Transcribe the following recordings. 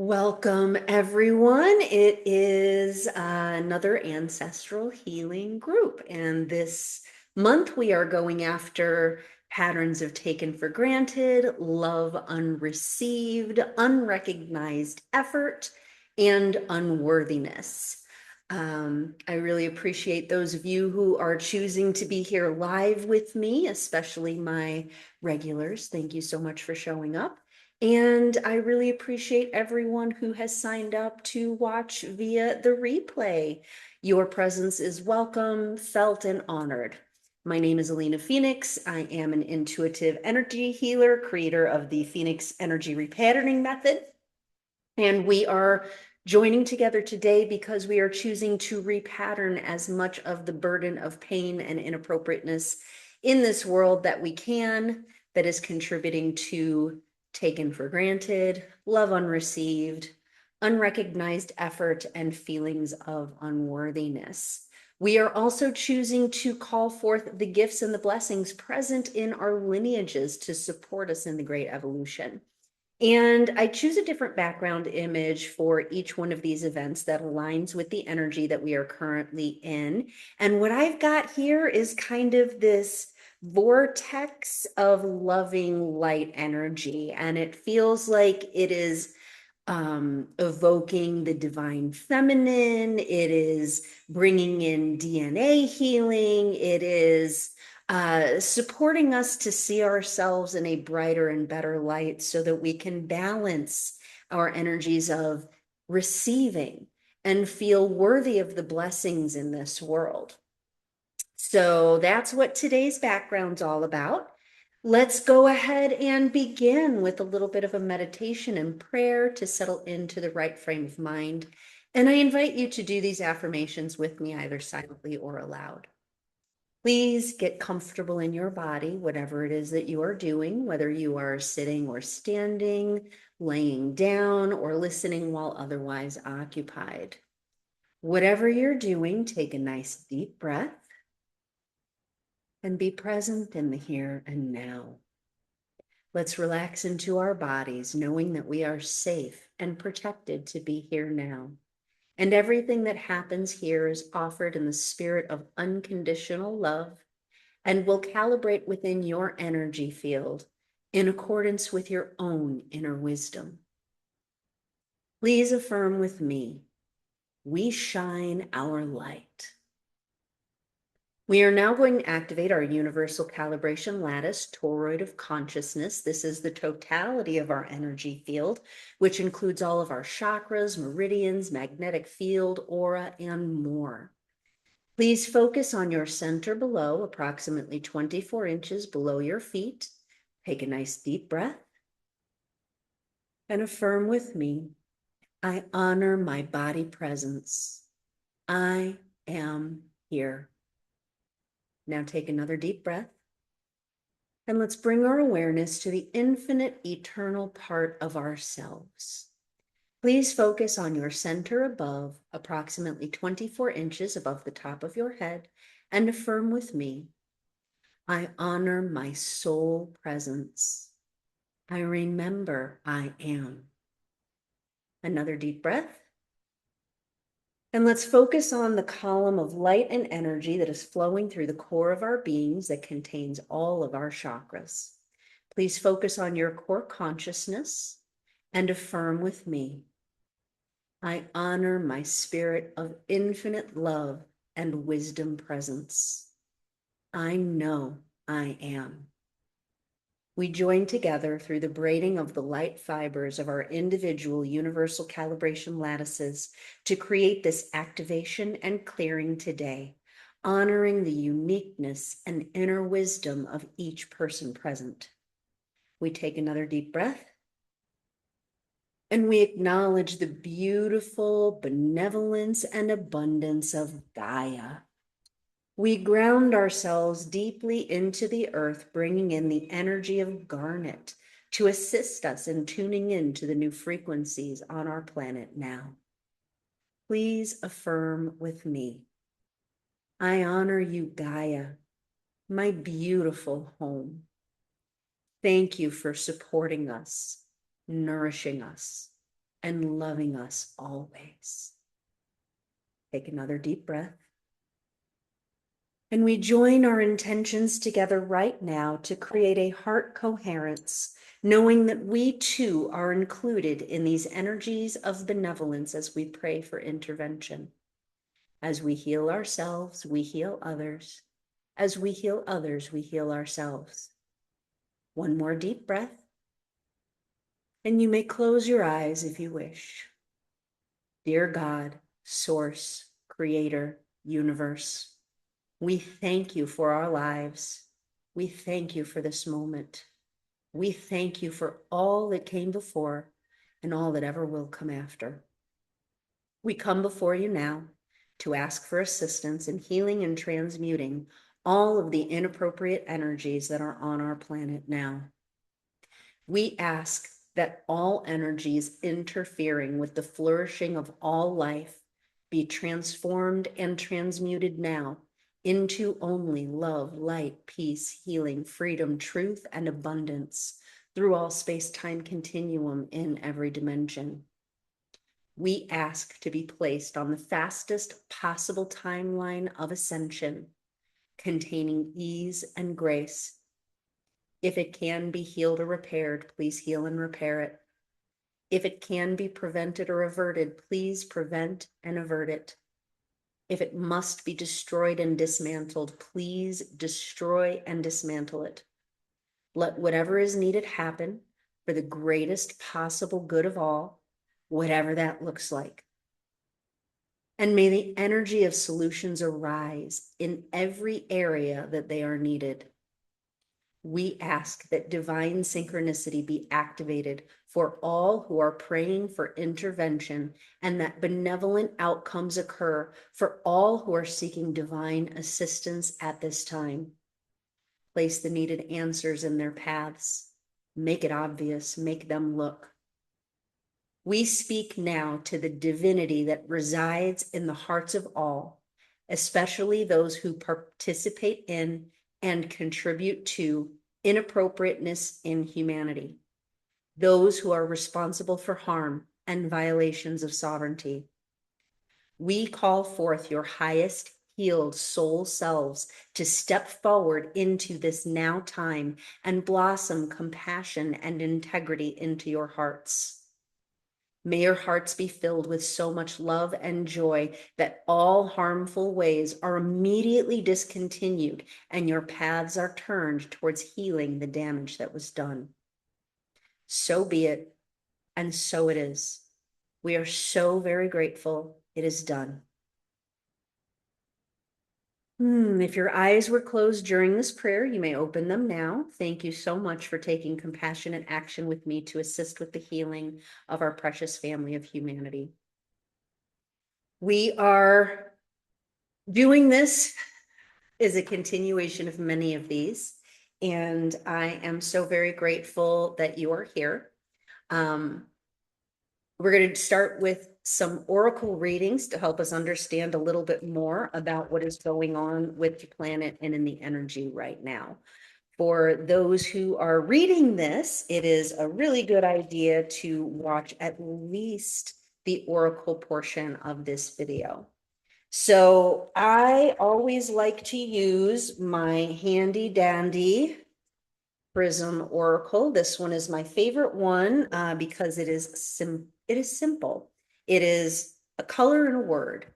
Welcome, everyone. It is another ancestral healing group. And this month we are going after patterns of taken for granted, love unreceived, unrecognized effort, and unworthiness. I really appreciate those of you who are choosing to be here live with me, especially my regulars. Thank you so much for showing up. And I really appreciate everyone who has signed up to watch via the replay. Your presence is welcome, felt, and honored. My name is Alina Phoenix. I am an intuitive energy healer, creator of the Phoenix Energy Repatterning Method. And we are joining together today because we are choosing to repattern as much of the burden of pain and inappropriateness in this world that we can, that is contributing to taken for granted, love unreceived, unrecognized effort, and feelings of unworthiness. We are also choosing to call forth the gifts and the blessings present in our lineages to support us in the great evolution. And I choose a different background image for each one of these events that aligns with the energy that we are currently in. And what I've got here is kind of this vortex of loving light energy. And it feels like it is evoking the divine feminine. It is bringing in DNA healing. It is supporting us to see ourselves in a brighter and better light so that we can balance our energies of receiving and feel worthy of the blessings in this world. So that's what today's background's all about. Let's go ahead and begin with a little bit of a meditation and prayer to settle into the right frame of mind. And I invite you to do these affirmations with me either silently or aloud. Please get comfortable in your body, whatever it is that you are doing, whether you are sitting or standing, laying down, or listening while otherwise occupied. Whatever you're doing, take a nice deep breath and be present in the here and now. Let's relax into our bodies, knowing that we are safe and protected to be here now. And everything that happens here is offered in the spirit of unconditional love and will calibrate within your energy field in accordance with your own inner wisdom. Please affirm with me, we shine our light. We are now going to activate our universal calibration lattice, toroid of consciousness. This is the totality of our energy field, which includes all of our chakras, meridians, magnetic field, aura, and more. Please focus on your center below, approximately 24 inches below your feet. Take a nice deep breath and affirm with me, I honor my body presence. I am here. Now take another deep breath. And let's bring our awareness to the infinite, eternal part of ourselves. Please focus on your center above, approximately 24 inches above the top of your head, and affirm with me, I honor my soul presence. I remember I am. Another deep breath. And let's focus on the column of light and energy that is flowing through the core of our beings that contains all of our chakras. Please focus on your core consciousness and affirm with me, I honor my spirit of infinite love and wisdom presence. I know I am. We join together through the braiding of the light fibers of our individual universal calibration lattices to create this activation and clearing today, honoring the uniqueness and inner wisdom of each person present. We take another deep breath and we acknowledge the beautiful benevolence and abundance of Gaia. We ground ourselves deeply into the earth, bringing in the energy of garnet to assist us in tuning into the new frequencies on our planet now. Please affirm with me. I honor you, Gaia, my beautiful home. Thank you for supporting us, nourishing us, and loving us always. Take another deep breath. And we join our intentions together right now to create a heart coherence, knowing that we too are included in these energies of benevolence as we pray for intervention. As we heal ourselves, we heal others. As we heal others, we heal ourselves. One more deep breath. And you may close your eyes if you wish. Dear God, Source, Creator, Universe, we thank you for our lives. We thank you for this moment. We thank you for all that came before and all that ever will come after. We come before you now to ask for assistance in healing and transmuting all of the inappropriate energies that are on our planet now. We ask that all energies interfering with the flourishing of all life be transformed and transmuted now into only love, light, peace, healing, freedom, truth, and abundance through all space-time continuum in every dimension. We ask to be placed on the fastest possible timeline of ascension, containing ease and grace. If it can be healed or repaired, please heal and repair it. If it can be prevented or averted, please prevent and avert it. If it must be destroyed and dismantled, please destroy and dismantle it. Let whatever is needed happen for the greatest possible good of all, whatever that looks like. And may the energy of solutions arise in every area that they are needed. We ask that divine synchronicity be activated for all who are praying for intervention, and that benevolent outcomes occur for all who are seeking divine assistance at this time. Place the needed answers in their paths. Make it obvious, make them look. We speak now to the divinity that resides in the hearts of all, especially those who participate in and contribute to inappropriateness in humanity, those who are responsible for harm and violations of sovereignty. We call forth your highest healed soul selves to step forward into this now time and blossom compassion and integrity into your hearts. May your hearts be filled with so much love and joy that all harmful ways are immediately discontinued and your paths are turned towards healing the damage that was done. So be it, and so it is. We are so very grateful it is done. If your eyes were closed during this prayer, you may open them now. Thank you so much for taking compassionate action with me to assist with the healing of our precious family of humanity. We are doing this as a continuation of many of these, and I am so very grateful that you are here. We're going to start with some oracle readings to help us understand a little bit more about what is going on with the planet and in the energy right now. For those who are reading this, it is a really good idea to watch at least the oracle portion of this video. So I always like to use my handy dandy Prism Oracle. This one is my favorite one because it is simple. It is a color and a word.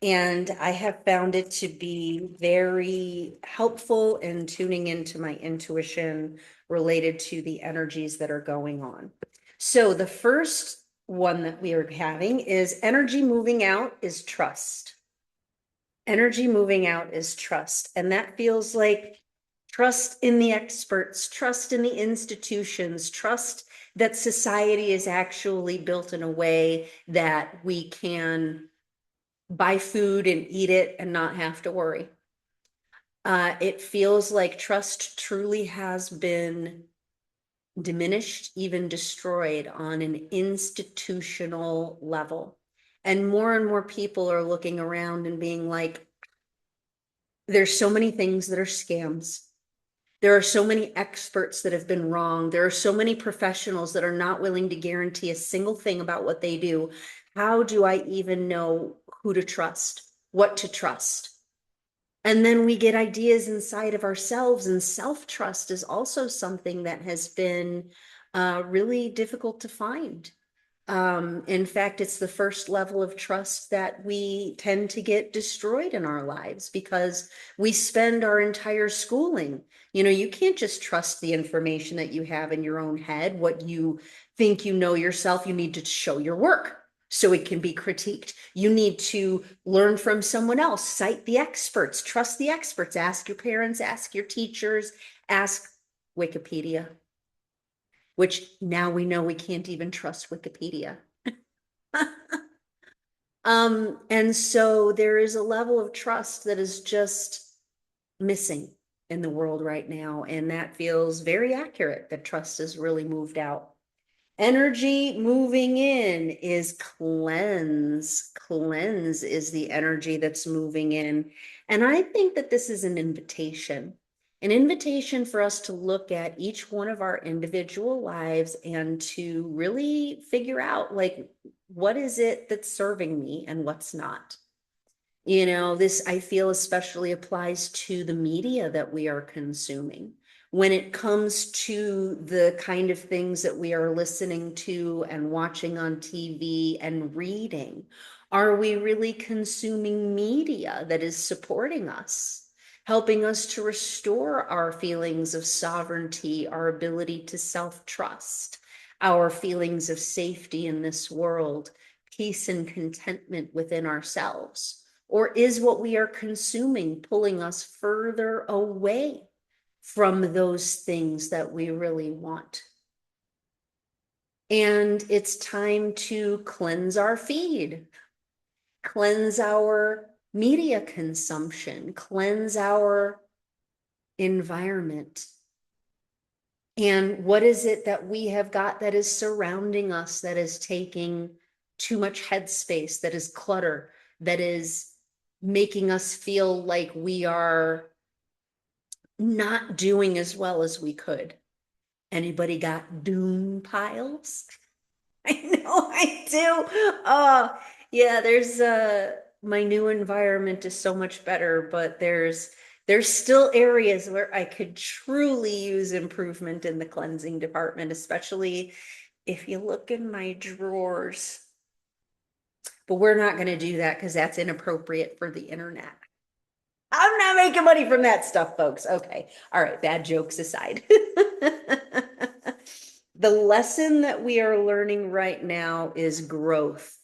And I have found it to be very helpful in tuning into my intuition related to the energies that are going on. So the first one that we are having is energy moving out is trust. Energy moving out is trust. And that feels like trust in the experts, trust in the institutions, trust that society is actually built in a way that we can buy food and eat it and not have to worry. It feels like trust truly has been diminished, even destroyed on an institutional level. And more people are looking around and being like, there's so many things that are scams. There are so many experts that have been wrong. There are so many professionals that are not willing to guarantee a single thing about what they do. How do I even know who to trust, what to trust? And then we get ideas inside of ourselves, and self-trust is also something that has been really difficult to find. In fact, it's the first level of trust that we tend to get destroyed in our lives because we spend our entire schooling. You can't just trust the information that you have in your own head, what you think you know yourself. You need to show your work so it can be critiqued. You need to learn from someone else, cite the experts, trust the experts, ask your parents, ask your teachers, ask Wikipedia, which now we know we can't even trust Wikipedia. And so there is a level of trust that is just missing in the world right now. And that feels very accurate that trust has really moved out. Energy moving in is cleanse. Cleanse is the energy that's moving in. And I think that this is an invitation for us to look at each one of our individual lives and to really figure out, like, what is it that's serving me and what's not? This I feel especially applies to the media that we are consuming. When it comes to the kind of things that we are listening to and watching on TV and reading, are we really consuming media that is supporting us, helping us to restore our feelings of sovereignty, our ability to self-trust, our feelings of safety in this world, peace and contentment within ourselves? Or is what we are consuming pulling us further away from those things that we really want? And it's time to cleanse our feed, cleanse our media consumption, cleanse our environment. And what is it that we have got that is surrounding us, that is taking too much headspace, that is clutter, that is making us feel like we are not doing as well as we could? Anybody got doom piles? I know I do. Yeah, there's my new environment is so much better, but there's still areas where I could truly use improvement in the cleansing department, especially if you look in my drawers. But we're not going to do that because that's inappropriate for the internet. I'm not making money from that stuff, folks. Okay. All right. Bad jokes aside. The lesson that we are learning right now is growth.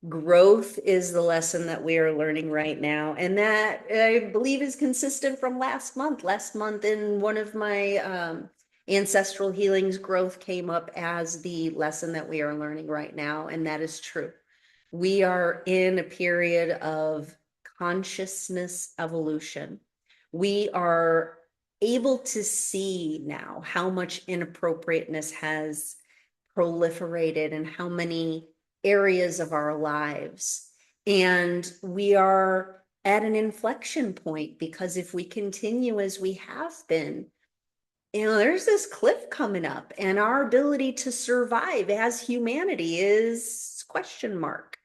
Growth is the lesson that we are learning right now. And that I believe is consistent from last month. Last month in one of my ancestral healings, growth came up as the lesson that we are learning right now. And that is true. We are in a period of consciousness evolution. We are able to see now how much inappropriateness has proliferated in how many areas of our lives. And we are at an inflection point because if we continue as we have been, there's this cliff coming up, and our ability to survive as humanity is question mark.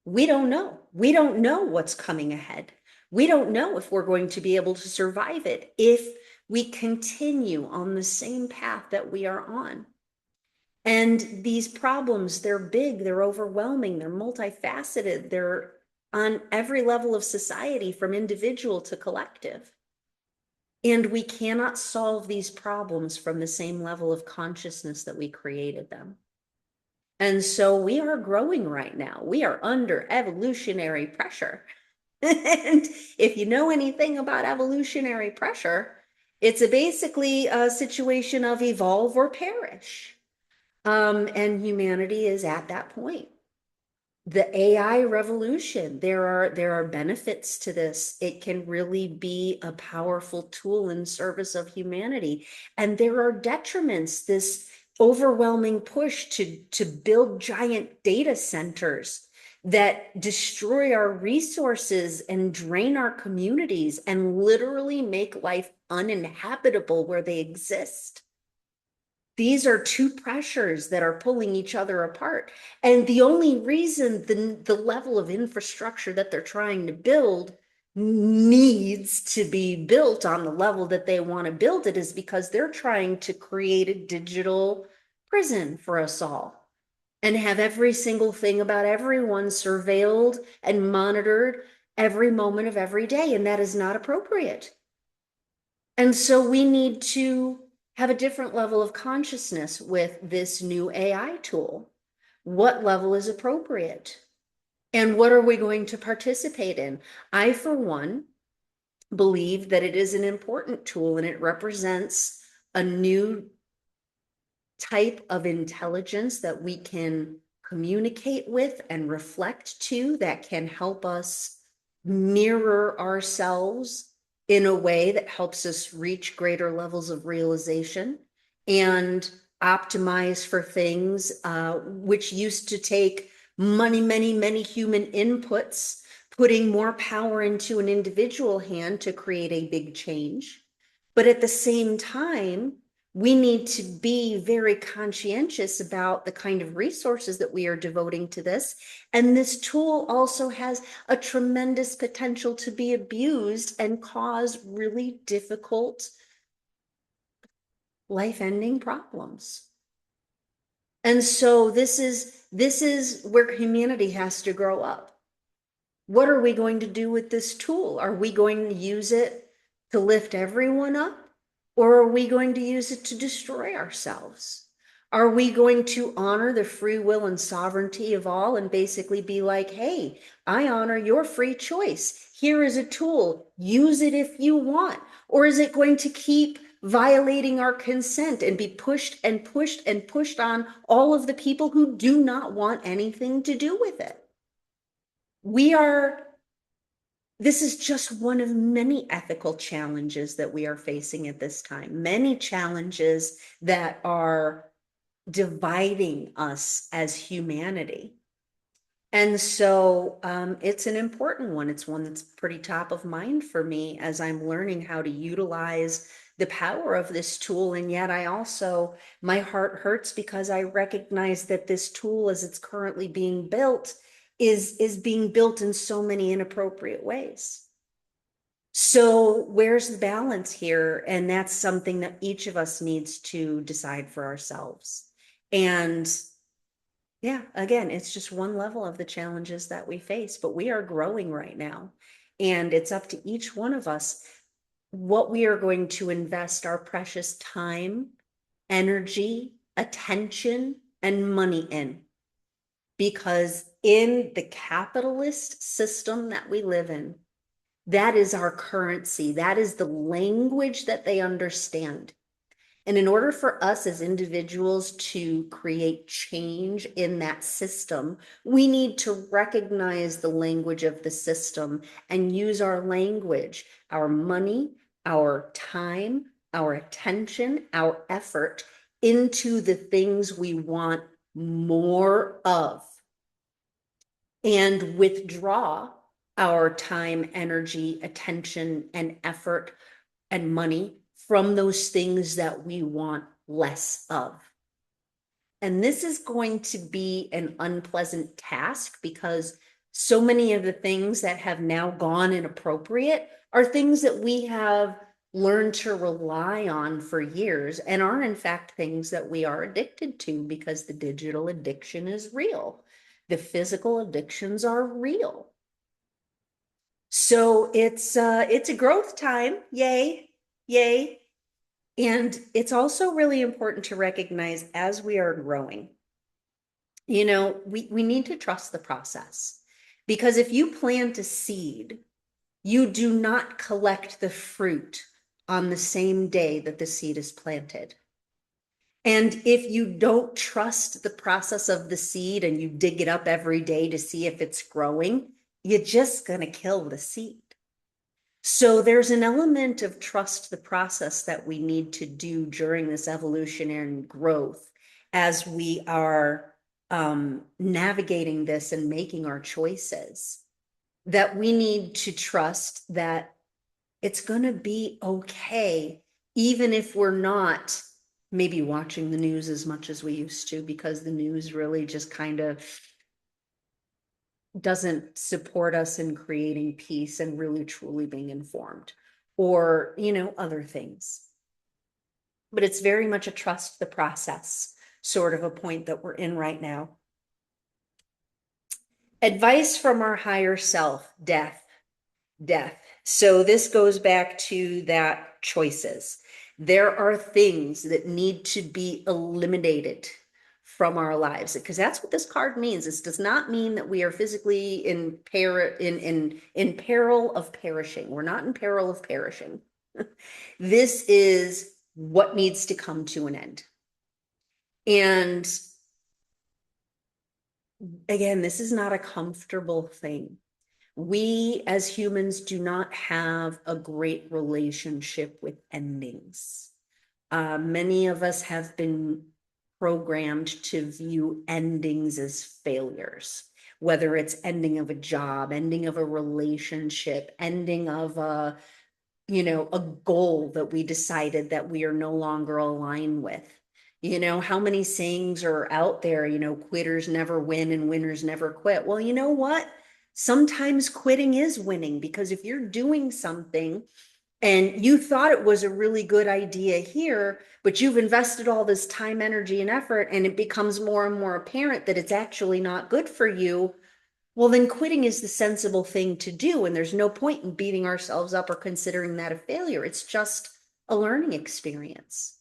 We don't know. We don't know what's coming ahead. We don't know if we're going to be able to survive it if we continue on the same path that we are on. And these problems, they're big, they're overwhelming, they're multifaceted, they're on every level of society, from individual to collective. And we cannot solve these problems from the same level of consciousness that we created them. And so we are growing right now. We are under evolutionary pressure. And if you know anything about evolutionary pressure, it's basically a situation of evolve or perish. And humanity is at that point. The AI revolution, there are benefits to this. It can really be a powerful tool in service of humanity. And there are detriments, this overwhelming push to build giant data centers, that destroy our resources and drain our communities and literally make life uninhabitable where they exist. These are two pressures that are pulling each other apart. And the only reason the level of infrastructure that they're trying to build needs to be built on the level that they want to build it is because they're trying to create a digital prison for us all and have every single thing about everyone surveilled and monitored every moment of every day. And that is not appropriate. And so we need to have a different level of consciousness with this new AI tool. What level is appropriate? And what are we going to participate in? I, for one, believe that it is an important tool and it represents a new type of intelligence that we can communicate with and reflect to that can help us mirror ourselves in a way that helps us reach greater levels of realization and optimize for things which used to take many human inputs, putting more power into an individual hand to create a big change. But at the same time, we need to be very conscientious about the kind of resources that we are devoting to this. And this tool also has a tremendous potential to be abused and cause really difficult life-ending problems. And so this is where humanity has to grow up. What are we going to do with this tool? Are we going to use it to lift everyone up? Or are we going to use it to destroy ourselves? Are we going to honor the free will and sovereignty of all and basically be like, hey, I honor your free choice. Here is a tool. Use it if you want. Or is it going to keep violating our consent and be pushed and pushed and pushed on all of the people who do not want anything to do with it? This is just one of many ethical challenges that we are facing at this time, many challenges that are dividing us as humanity. And so it's an important one. It's one that's pretty top of mind for me as I'm learning how to utilize the power of this tool. And yet my heart hurts because I recognize that this tool as it's currently being built is being built in so many inappropriate ways. So where's the balance here? And that's something that each of us needs to decide for ourselves. And yeah, again, it's just one level of the challenges that we face, but we are growing right now. And it's up to each one of us what we are going to invest our precious time, energy, attention, and money in. Because in the capitalist system that we live in, that is our currency. That is the language that they understand. And in order for us as individuals to create change in that system, we need to recognize the language of the system and use our language, our money, our time, our attention, our effort into the things we want more of, and withdraw our time, energy, attention, and effort and money from those things that we want less of. And this is going to be an unpleasant task because so many of the things that have now gone inappropriate are things that we have learned to rely on for years and are in fact things that we are addicted to because the digital addiction is real. The physical addictions are real. So it's a growth time. Yay, yay. And it's also really important to recognize as we are growing, we need to trust the process. Because if you plant a seed, you do not collect the fruit on the same day that the seed is planted. And if you don't trust the process of the seed and you dig it up every day to see if it's growing, you're just going to kill the seed. So there's an element of trust the process that we need to do during this evolutionary growth as we are navigating this and making our choices, that we need to trust that it's going to be okay, even if we're not maybe watching the news as much as we used to, because the news really just kind of doesn't support us in creating peace and really truly being informed, or, other things. But it's very much a trust the process sort of a point that we're in right now. Advice from our higher self: death. So this goes back to that choices. There are things that need to be eliminated from our lives, because that's what this card means. This does not mean that we are physically in peril of perishing. We're not in peril of perishing. This is what needs to come to an end. And again, this is not a comfortable thing. We as humans do not have a great relationship with endings. Many of us have been programmed to view endings as failures, whether it's ending of a job, ending of a relationship, ending of a goal that we decided that we are no longer aligned with. How many sayings are out there, quitters never win and winners never quit. Well, you know what? Sometimes quitting is winning, because if you're doing something and you thought it was a really good idea here, but you've invested all this time, energy, and effort, and it becomes more and more apparent that it's actually not good for you, well, then quitting is the sensible thing to do. And there's no point in beating ourselves up or considering that a failure. It's just a learning experience.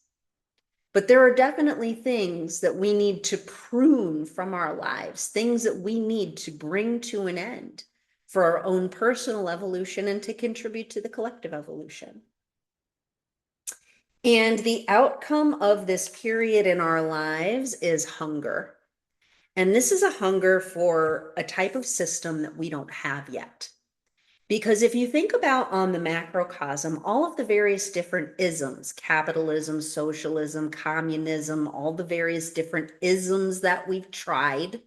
But there are definitely things that we need to prune from our lives, things that we need to bring to an end for our own personal evolution and to contribute to the collective evolution. And the outcome of this period in our lives is hunger. And this is a hunger for a type of system that we don't have yet. Because if you think about on the macrocosm, all of the various different isms, capitalism, socialism, communism, all the various different isms that we've tried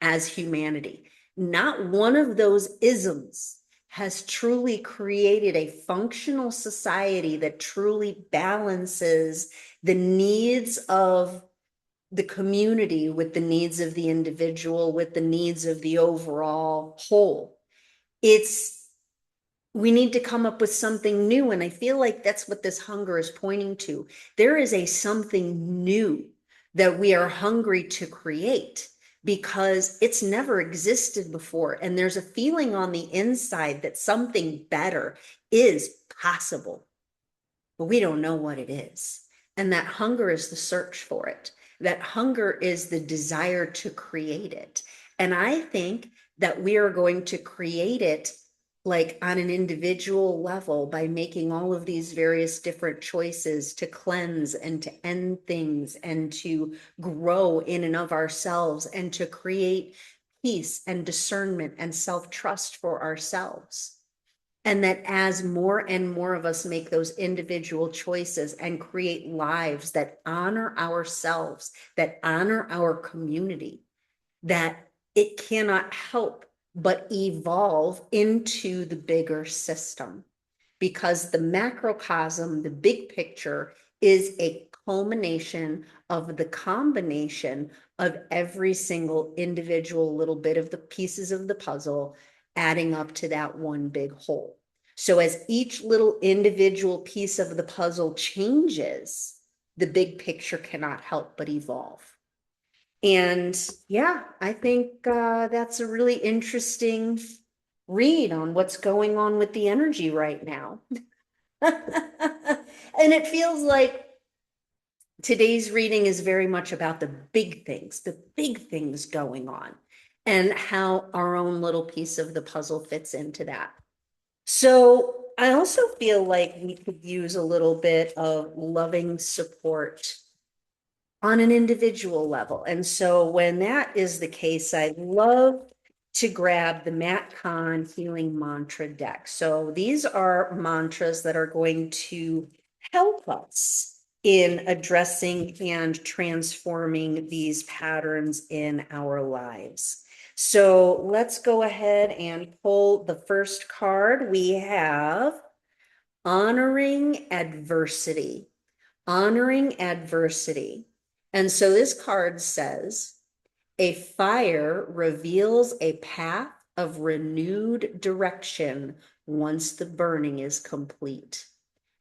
as humanity, not one of those isms has truly created a functional society that truly balances the needs of the community with the needs of the individual, with the needs of the overall whole. We need to come up with something new. And I feel like that's what this hunger is pointing to. There is a something new that we are hungry to create, because it's never existed before. And there's a feeling on the inside that something better is possible, but we don't know what it is. And that hunger is the search for it. That hunger is the desire to create it. And I think that we are going to create it like on an individual level by making all of these various different choices to cleanse and to end things and to grow in and of ourselves and to create peace and discernment and self-trust for ourselves. And that as more and more of us make those individual choices and create lives that honor ourselves, that honor our community, that it cannot help but evolve into the bigger system. Because the macrocosm, the big picture, is a culmination of the combination of every single individual little bit of the pieces of the puzzle adding up to that one big whole. So as each little individual piece of the puzzle changes, the big picture cannot help but evolve. And yeah, I think that's a really interesting read on what's going on with the energy right now. And it feels like today's reading is very much about the big things going on, and how our own little piece of the puzzle fits into that. So I also feel like we could use a little bit of loving support on an individual level. And so when that is the case, I love to grab the Matt Kahn Healing Mantra deck. So these are mantras that are going to help us in addressing and transforming these patterns in our lives. So let's go ahead and pull the first card. We have honoring adversity. Honoring adversity. And so this card says, a fire reveals a path of renewed direction once the burning is complete.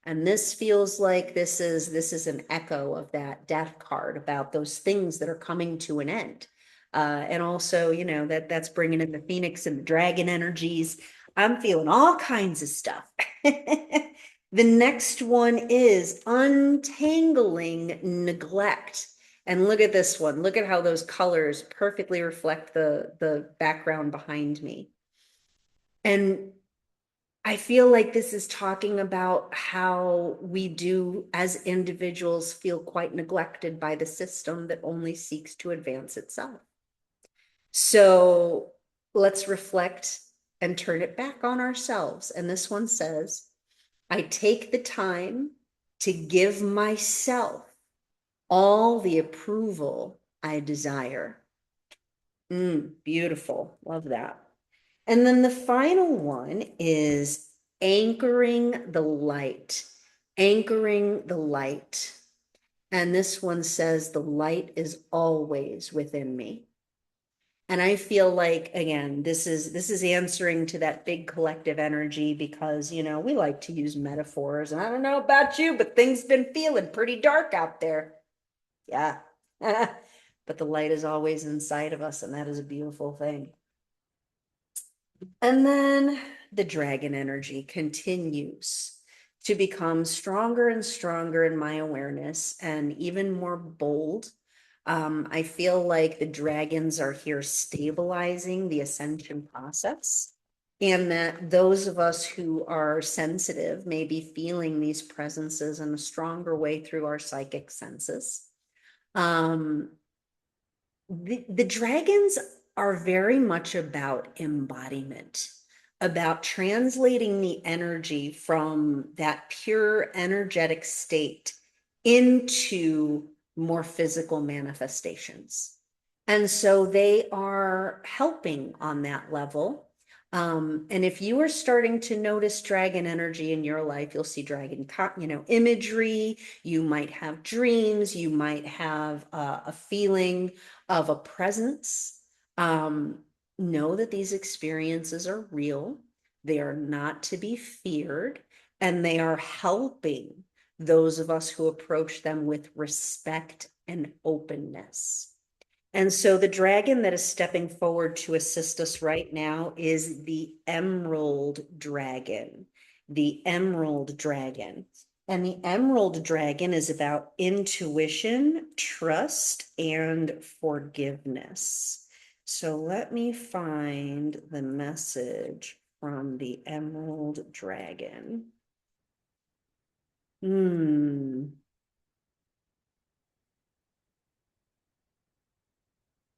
And this feels like this is an echo of that death card about those things that are coming to an end. And also, you know, that's bringing in the phoenix and the dragon energies. I'm feeling all kinds of stuff. The next one is untangling neglect. And look at this one. Look at how those colors perfectly reflect the background behind me. And I feel like this is talking about how we do, as individuals, feel quite neglected by the system that only seeks to advance itself. So let's reflect and turn it back on ourselves. And this one says, I take the time to give myself all the approval I desire. Beautiful. Love that. And then the final one is anchoring the light. Anchoring the light. And this one says the light is always within me. And I feel like, again, this is answering to that big collective energy because, you know, we like to use metaphors. And I don't know about you, but things been feeling pretty dark out there. Yeah. But the light is always inside of us, and that is a beautiful thing. And then the dragon energy continues to become stronger and stronger in my awareness and even more bold. I feel like the dragons are here stabilizing the ascension process, and that those of us who are sensitive may be feeling these presences in a stronger way through our psychic senses. The dragons are very much about embodiment, about translating the energy from that pure energetic state into more physical manifestations. And so they are helping on that level. And if you are starting to notice dragon energy in your life, you'll see dragon, imagery. You might have dreams. You might have a feeling of a presence. Know that these experiences are real. They are not to be feared, and they are helping those of us who approach them with respect and openness. And so the dragon that is stepping forward to assist us right now is the emerald dragon. The emerald dragon. And the emerald dragon is about intuition, trust, and forgiveness. So let me find the message from the emerald dragon.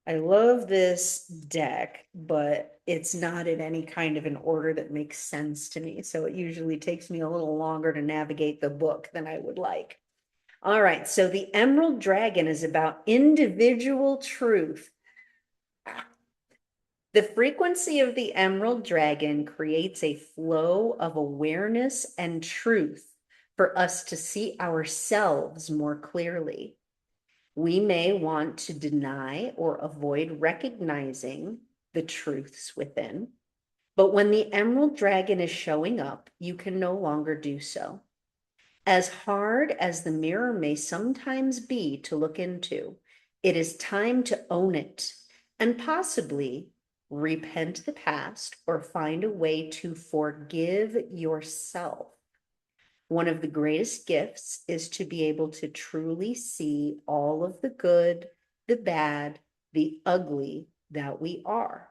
I love this deck, but it's not in any kind of an order that makes sense to me. So it usually takes me a little longer to navigate the book than I would like. All right, so the Emerald Dragon is about individual truth. The frequency of the Emerald Dragon creates a flow of awareness and truth for us to see ourselves more clearly. We may want to deny or avoid recognizing the truths within, but when the Emerald Dragon is showing up, you can no longer do so. As hard as the mirror may sometimes be to look into, it is time to own it and possibly repent the past or find a way to forgive yourself. One of the greatest gifts is to be able to truly see all of the good, the bad, the ugly that we are.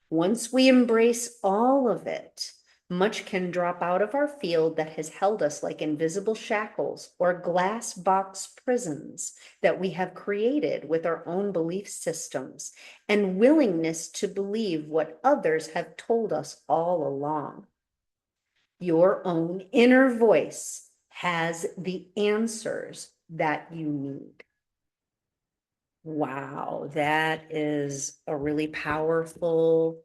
Once we embrace all of it, much can drop out of our field that has held us like invisible shackles or glass box prisons that we have created with our own belief systems and willingness to believe what others have told us all along. Your own inner voice has the answers that you need. Wow, that is a really powerful,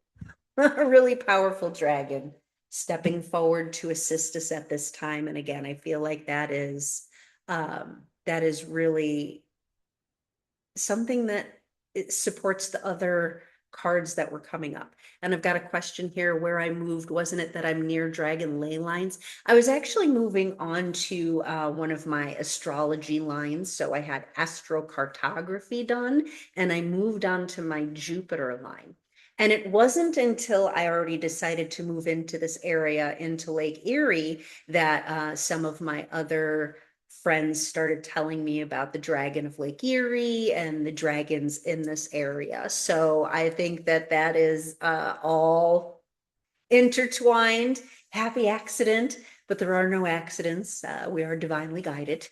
a really powerful dragon stepping forward to assist us at this time. And again, I feel like that is really something that it supports the other cards that were coming up. And I've got a question here where I moved. Wasn't it that I'm near dragon ley lines? I was actually moving on to one of my astrology lines. So I had astrocartography done and I moved on to my Jupiter line. And it wasn't until I already decided to move into this area, into Lake Erie, that some of my other friends started telling me about the dragon of Lake Erie and the dragons in this area. So I think that that is all intertwined. Happy accident, but there are no accidents. We are divinely guided.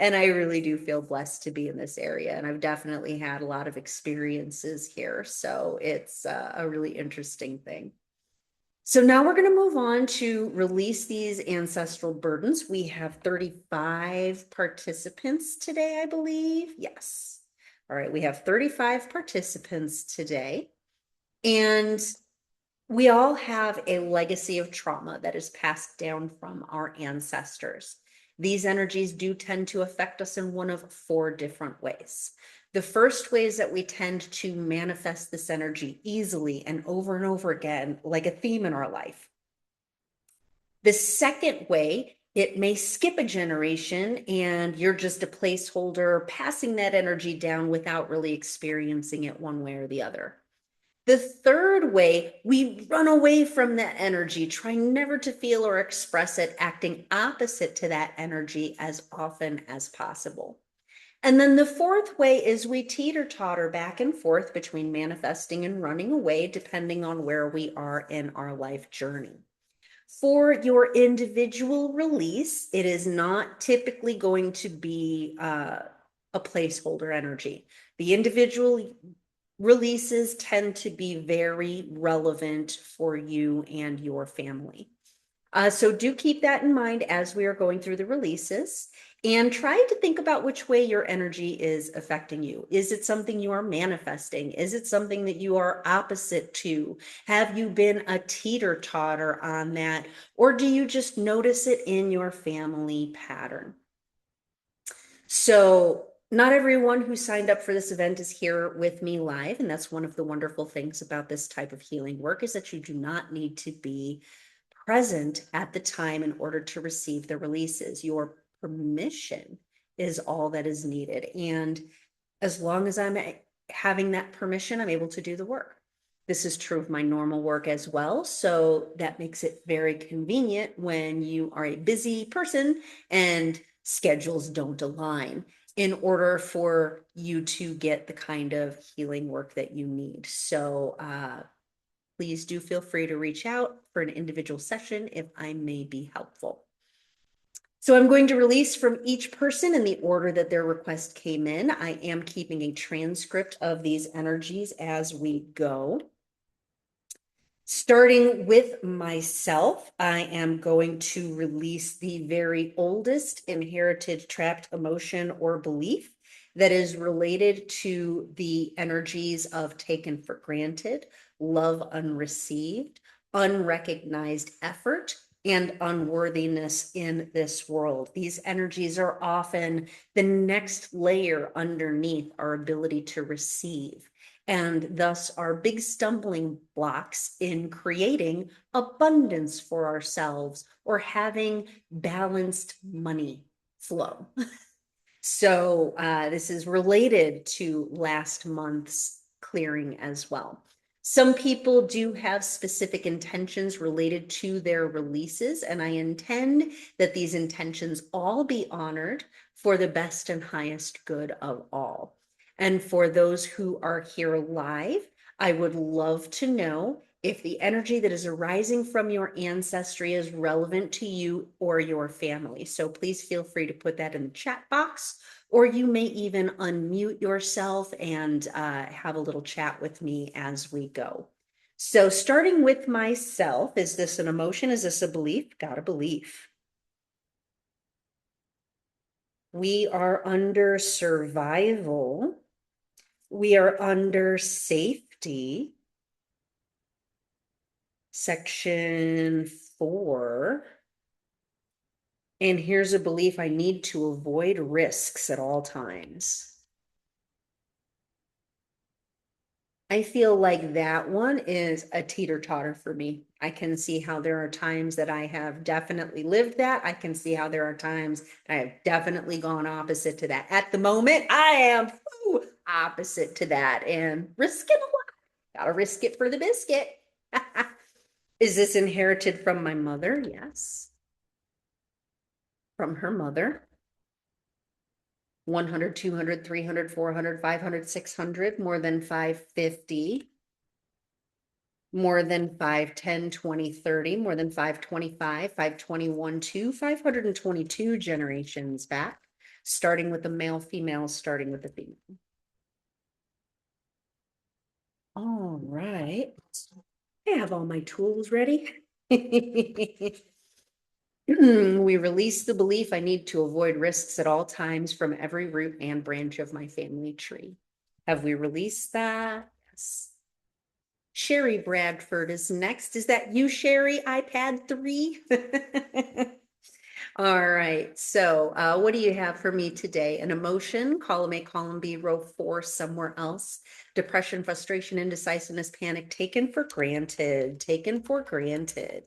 And I really do feel blessed to be in this area. And I've definitely had a lot of experiences here. So it's a really interesting thing. So now we're going to move on to release these ancestral burdens. We have 35 participants today, I believe. Yes. All right, we have 35 participants today. And we all have a legacy of trauma that is passed down from our ancestors. These energies do tend to affect us in one of four different ways. The first way is that we tend to manifest this energy easily and over again, like a theme in our life. The second way, it may skip a generation and you're just a placeholder passing that energy down without really experiencing it one way or the other. The third way, we run away from that energy, trying never to feel or express it, acting opposite to that energy as often as possible. And then the fourth way is we teeter-totter back and forth between manifesting and running away, depending on where we are in our life journey. For your individual release, it is not typically going to be a placeholder energy. The individual releases tend to be very relevant for you and your family. So do keep that in mind as we are going through the releases and try to think about which way your energy is affecting you. Is it something you are manifesting? Is it something that you are opposite to? Have you been a teeter-totter on that? Or do you just notice it in your family pattern? So not everyone who signed up for this event is here with me live. And that's one of the wonderful things about this type of healing work is that you do not need to be present at the time in order to receive the releases. Your permission is all that is needed. And as long as I'm having that permission, I'm able to do the work. This is true of my normal work as well. So that makes it very convenient when you are a busy person and schedules don't align in order for you to get the kind of healing work that you need. So please do feel free to reach out for an individual session if I may be helpful. So I'm going to release from each person in the order that their request came in. I am keeping a transcript of these energies as we go. Starting with myself, I am going to release the very oldest inherited trapped emotion or belief that is related to the energies of taken for granted, love unreceived, unrecognized effort, and unworthiness in this world. These energies are often the next layer underneath our ability to receive, and thus are big stumbling blocks in creating abundance for ourselves or having balanced money flow. So this is related to last month's clearing as well. Some people do have specific intentions related to their releases, and I intend that these intentions all be honored for the best and highest good of all. And for those who are here live, I would love to know if the energy that is arising from your ancestry is relevant to you or your family. So please feel free to put that in the chat box, or you may even unmute yourself and have a little chat with me as we go. So starting with myself, is this an emotion? Is this a belief? Got a belief. We are under survival. We are under safety. Section 4. And here's a belief: I need to avoid risks at all times. I feel like that one is a teeter-totter for me. I can see how there are times that I have definitely lived that. I can see how there are times that I have definitely gone opposite to that. At the moment, I am opposite to that and risking a lot. Gotta risk it for the biscuit. Is this inherited from my mother? Yes. From her mother. 100, 200, 300, 400, 500, 600, more than 550. More than 5, 10, 20, 30, more than 525, 521, 2, 522 generations back, starting with the male, female, starting with the female. All right. I have all my tools ready. We release the belief I need to avoid risks at all times from every root and branch of my family tree. Have we released that? Yes. Sherry Bradford is next. Is that you, Sherry? iPad 3? All right. So, what do you have for me today? An emotion, column A, column B, row 4, somewhere else. Depression, frustration, indecisiveness, panic, taken for granted. Taken for granted.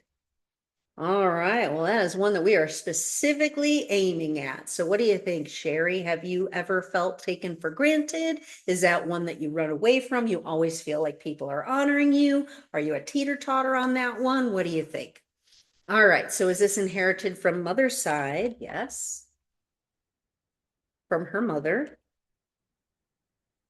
All right. Well, that is one that we are specifically aiming at. So what do you think, Sherry? Have you ever felt taken for granted? Is that one that you run away from? You always feel like people are honoring you? Are you a teeter-totter on that one? What do you think? All right. So is this inherited from mother's side? Yes. From her mother.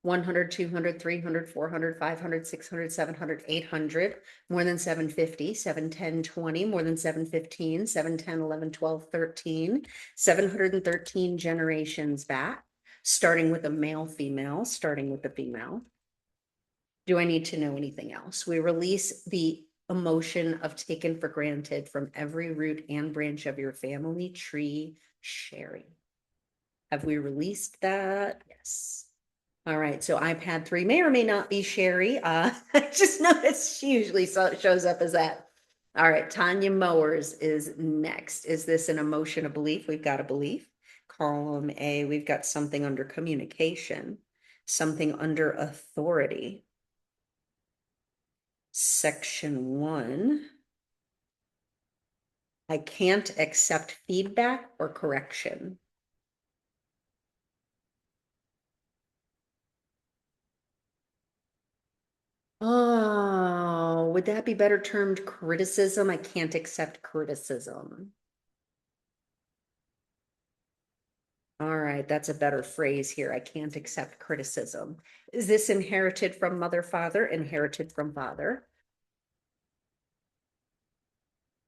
100, 200, 300, 400, 500, 600, 700, 800, more than 750, 7, 10, 20, more than 715, 7, 10, 11, 12, 13, 713 generations back, starting with a male, female, starting with the female. Do I need to know anything else? We release the emotion of taken for granted from every root and branch of your family tree, Sherry. Have we released that? Yes. All right, so iPad 3 may or may not be Sherry. I just noticed she usually shows up as that. All right, Tanya Mowers is next. Is this an emotion, a belief? We've got a belief. Column A, we've got something under communication, something under authority. Section 1, I can't accept feedback or correction. Oh, would that be better termed criticism? I can't accept criticism. All right, that's a better phrase here. I can't accept criticism. Is this inherited from mother, father, inherited from father?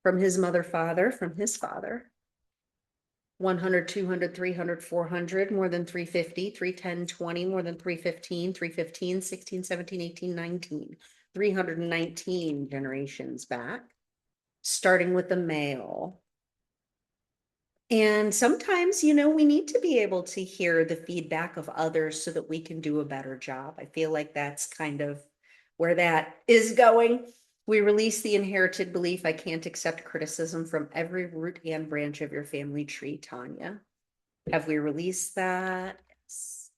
From his mother, father, from his father? 100, 200, 300, 400, more than 350, 310, 20, more than 315, 315, 16, 17, 18, 19, 319 generations back, starting with the male. And sometimes, we need to be able to hear the feedback of others so that we can do a better job. I feel like that's kind of where that is going. We release the inherited belief I can't accept criticism from every root and branch of your family tree, Tanya. Have we released that? Yes.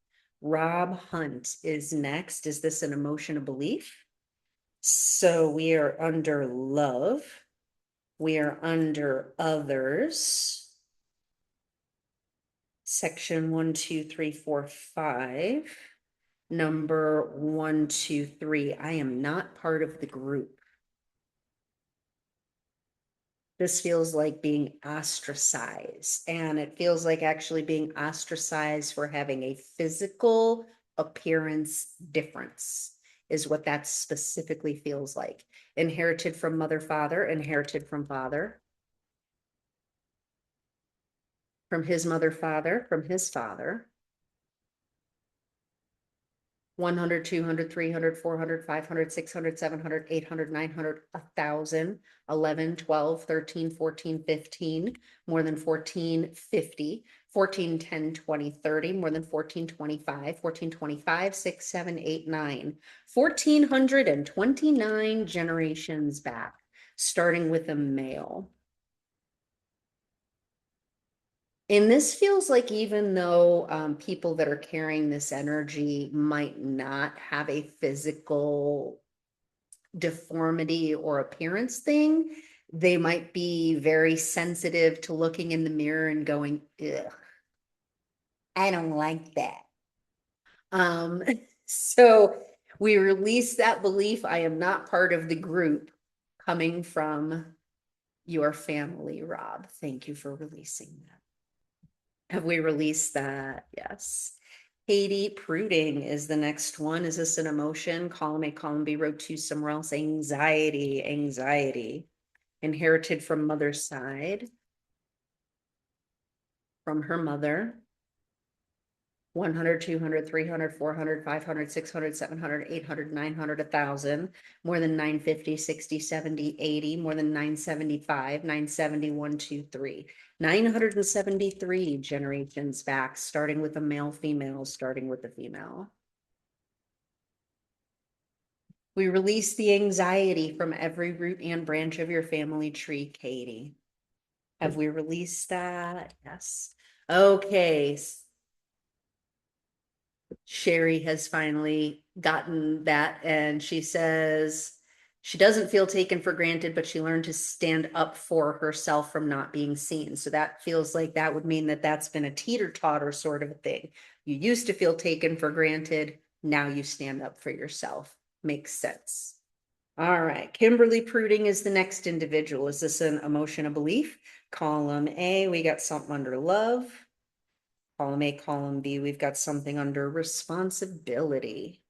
Rob Hunt is next. Is this an emotion, a belief? So we are under love. We are under others. Section 1, 2, 3, 4, 5. Number 1, 2, 3. I am not part of the group. This feels like being ostracized, and it feels like actually being ostracized for having a physical appearance difference is what that specifically feels like. Inherited from mother, father, inherited from father, from his mother, father, from his father. 100, 200, 300, 400, 500, 600, 700, 800, 900, 1,000, 11, 12, 13, 14, 15, more than 14, 50, 14, 10, 20, 30, more than 14, 25, 14, 25, 6, 7, 8, 9, 1,429 generations back, starting with a male. And this feels like even though people that are carrying this energy might not have a physical deformity or appearance thing, they might be very sensitive to looking in the mirror and going, ugh, I don't like that. Um, so we release that belief, I am not part of the group, coming from your family, Rob. Thank you for releasing that. Have we released that? Yes. Katie, Pruding is the next one. Is this an emotion? Column A, column B, row 2, somewhere else. Anxiety, anxiety. Inherited from mother's side, from her mother. 100, 200, 300, 400, 500, 600, 700, 800, 900, 1,000, more than 950, 60, 70, 80, more than 975, 970, 1, 2, 3. 973 generations back, starting with a male, female, starting with the female. We release the anxiety from every root and branch of your family tree, Katie. Have we released that? Yes. Okay. Sherry has finally gotten that, and she says she doesn't feel taken for granted, but she learned to stand up for herself from not being seen. So that feels like that would mean that that's been a teeter-totter sort of a thing. You used to feel taken for granted. Now you stand up for yourself. Makes sense. All right. Kimberly Pruding is the next individual. Is this an emotion, a belief? Column A, we got something under love. Column A, column B, we've got something under responsibility.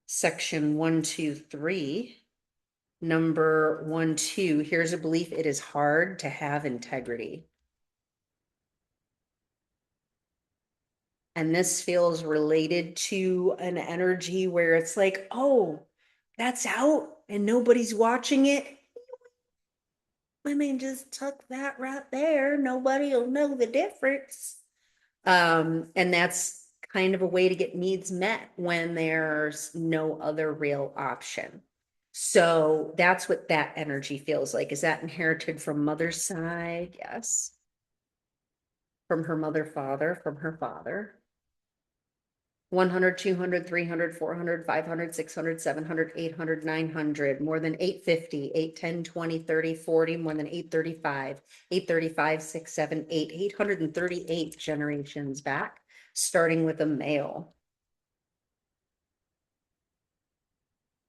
Section 1, 2, 3. Number 1, 2, here's a belief: it is hard to have integrity. And this feels related to an energy where it's like, oh, that's out and nobody's watching it. I mean, just tuck that right there. Nobody will know the difference. And that's kind of a way to get needs met when there's no other real option. So that's what that energy feels like. Is that inherited from mother's side? Yes. From her mother, father, from her father. 100, 200, 300, 400, 500, 600, 700, 800, 900, more than 850, 8, 10, 20, 30, 40, more than 835, 835, 6, 7, 8, 838 generations back, starting with a male.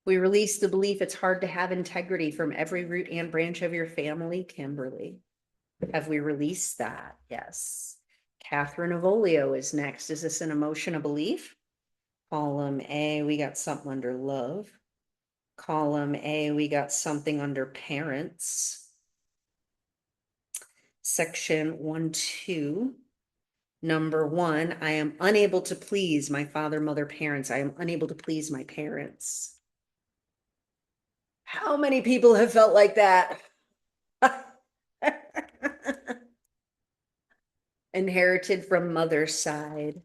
We release the belief it's hard to have integrity from every root and branch of your family, Kimberly. Have we released that? Yes. Catherine Avolio is next. Is this an emotion, a belief? Column A, we got something under love. Column A, we got something under parents. Section 1, 2. Number 1, I am unable to please my father, mother, parents. I am unable to please my parents. How many people have felt like that? Inherited from mother's side,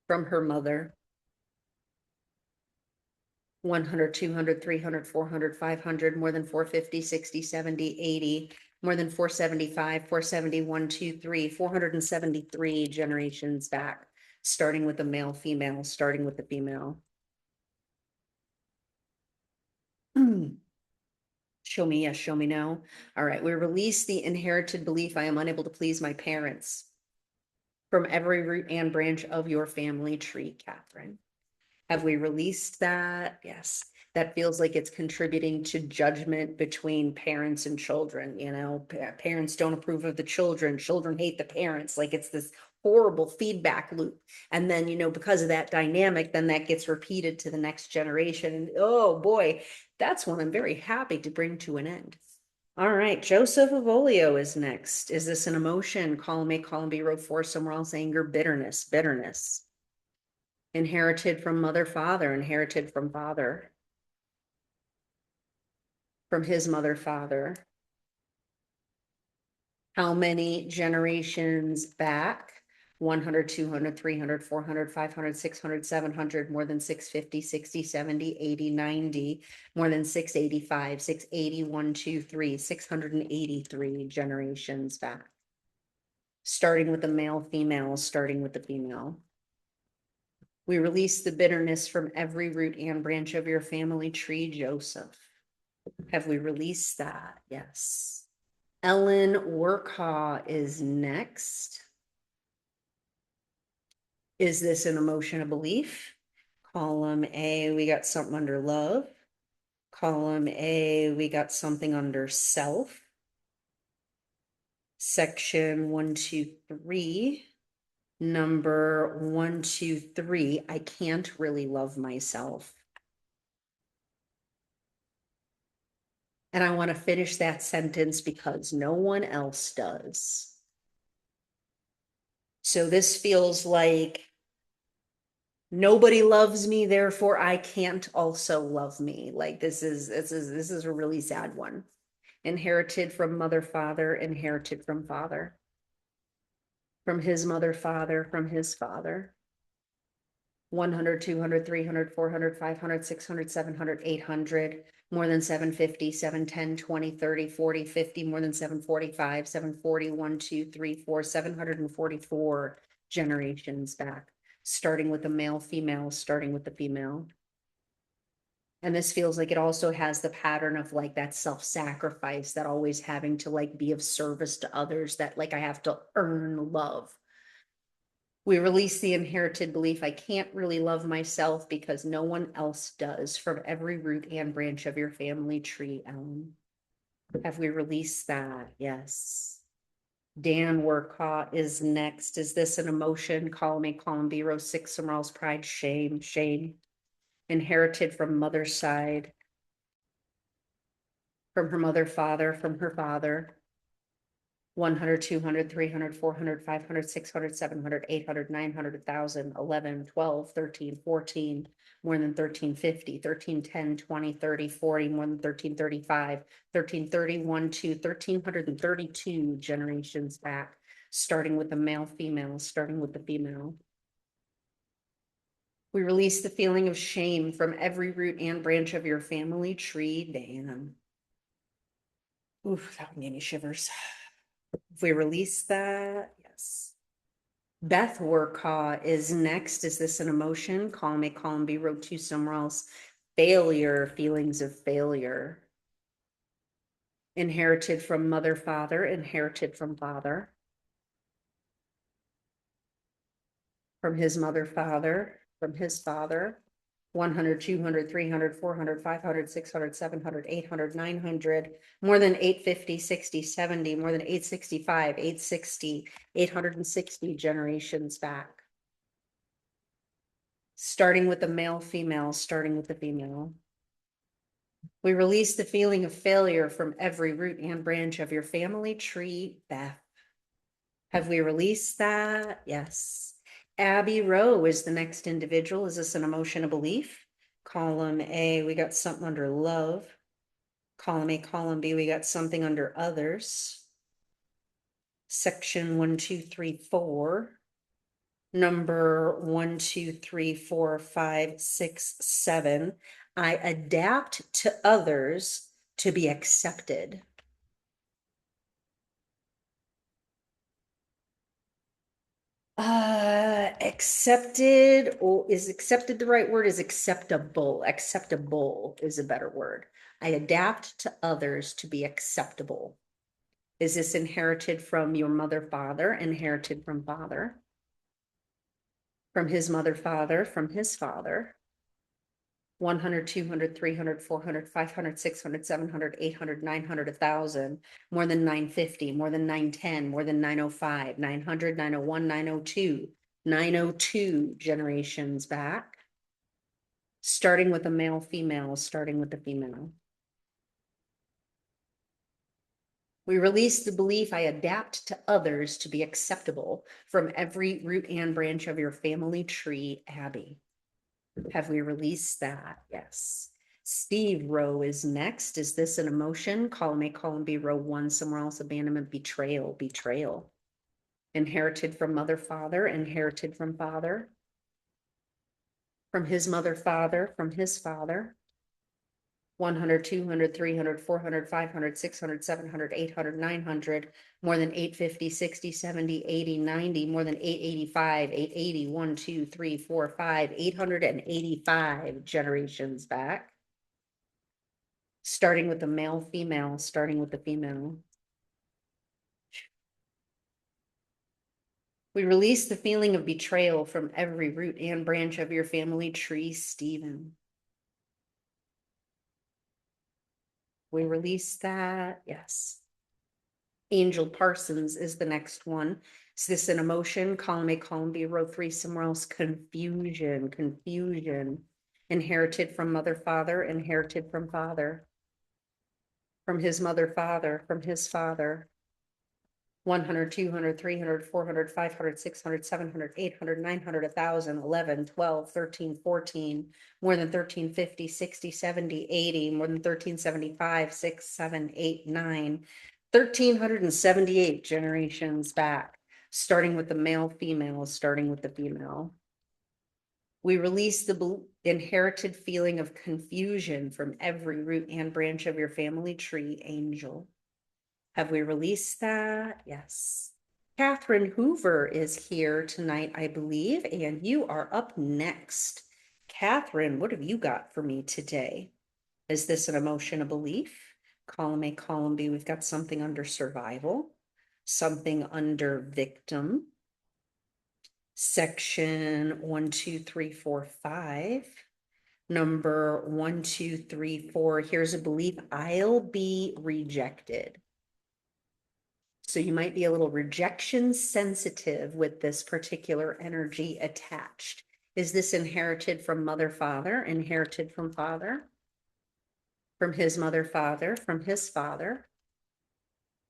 from her mother. 100, 200, 300, 400, 500, more than 450, 60, 70, 80, more than 475, 471, 2, 3, 473 generations back, starting with the male, female, starting with the female. Show me yes, show me no. All right, we release the inherited belief I am unable to please my parents from every root and branch of your family tree, Catherine. Have we released that? Yes. That feels like it's contributing to judgment between parents and children. You know, parents don't approve of the children, children hate the parents. Like it's this horrible feedback loop. And then, you know, because of that dynamic, then that gets repeated to the next generation. And oh boy, that's one I'm very happy to bring to an end. All right, Joseph Avolio is next. Is this an emotion? Column A, column B, row 4, somewhere else, anger, bitterness, bitterness. Inherited from mother, father, inherited from father, from his mother, father. How many generations back? 100, 200, 300, 400, 500, 600, 700, more than 650, 60, 70, 80, 90, more than 685, 680, 1, 2, 3, 683 generations back. Starting with the male, female, starting with the female. We release the bitterness from every root and branch of your family tree, Joseph. Have we released that? Yes. Ellen Workaw is next. Is this an emotion, a belief? Column A, we got something under love. Column A, we got something under self. Section 1, 2, 3. Number 1, 2, 3. I can't really love myself. And I want to finish that sentence because no one else does. So this feels like nobody loves me, therefore I can't also love me. Like this is a really sad one. Inherited from mother, father, inherited from father. From his mother, father, from his father. 100, 200, 300, 400, 500, 600, 700, 800, more than 750, 710, 20, 30, 40, 50, more than 745, 740, 1, 2, 3, 4, 744 generations back, starting with the male, female, starting with the female. And this feels like it also has the pattern of like that self-sacrifice, that always having to like be of service to others, that like I have to earn love. We release the inherited belief I can't really love myself because no one else does, from every root and branch of your family tree, Ellen. Have we released that? Yes. Dan Workaw is next. Is this an emotion? Column A, column B, row 6, somewhere else, pride, shame, shame. Inherited from mother's side, from her mother, father, from her father. 100, 200, 300, 400, 500, 600, 700, 800, 900, 1,000, 11, 12, 13, 14, more than 1350, 13, 10, 20, 30, 40, more than 1335, 1331, 2, 1332 generations back, starting with the male, female, starting with the female. We release the feeling of shame from every root and branch of your family tree, Dan. Oof, that one gave me shivers. If we release that, yes. Beth Workaw is next. Is this an emotion? Column A, column B, row 2, somewhere else. Failure, feelings of failure. Inherited from mother, father, inherited from father. From his mother, father, from his father. 100, 200, 300, 400, 500, 600, 700, 800, 900, more than 850, 60, 70, more than 865, 860, 860 generations back. Starting with the male, female, starting with the female. We release the feeling of failure from every root and branch of your family tree, Beth. Have we released that? Yes. Abby Rowe is the next individual. Is this an emotion, a belief? Column A, we got something under love. Column A, column B, we got something under others. Section 1, 2, 3, 4. Number 1, 2, 3, 4, 5, 6, 7. I adapt to others to be accepted. Accepted, or is accepted the right word? Is acceptable. Acceptable is a better word. I adapt to others to be acceptable. Is this inherited from your mother, father? Inherited from father? From his mother, father, from his father? 100, 200, 300, 400, 500, 600, 700, 800, 900, 1,000, more than 950, more than 910, more than 905, 900, 901, 902, 902 generations back. Starting with a male, female, starting with the female. We release the belief I adapt to others to be acceptable, from every root and branch of your family tree, Abby. Have we released that? Yes. Steve, row is next. Is this an emotion? Column A, column B, row 1, somewhere else, abandonment, betrayal, betrayal. Inherited from mother, father, inherited from father, from his mother, father, from his father. 100, 200, 300, 400, 500, 600, 700, 800, 900, more than 850, 60, 70, 80, 90, more than 885, 880, 1, 2, 3, 4, 5, 885 generations back. Starting with the male, female, starting with the female. We release the feeling of betrayal from every root and branch of your family tree, Stephen. We release that, yes. Angel Parsons is the next one. Is this an emotion? Column A, column B, row 3, somewhere else. Confusion, confusion. Inherited from mother, father, inherited from father. From his mother, father, from his father. 100, 200, 300, 400, 500, 600, 700, 800, 900, 1,000, 11, 12, 13, 14, more than 1350, 60, 70, 80, more than 1375, 6, 7, 8, 9, 1,378 generations back, starting with the male, female, starting with the female. We release the inherited feeling of confusion from every root and branch of your family tree, angel. Have we released that? Yes. Catherine Hoover is here tonight, I believe, and you are up next. Catherine, what have you got for me today? Is this an emotion, a belief? Column A, column B, we've got something under survival, something under victim. Section 1, 2, 3, 4, 5. Number 1, 2, 3, 4. Here's a belief: I'll be rejected. So you might be a little rejection sensitive with this particular energy attached. Is this inherited from mother, father, inherited from father, from his mother, father, from his father?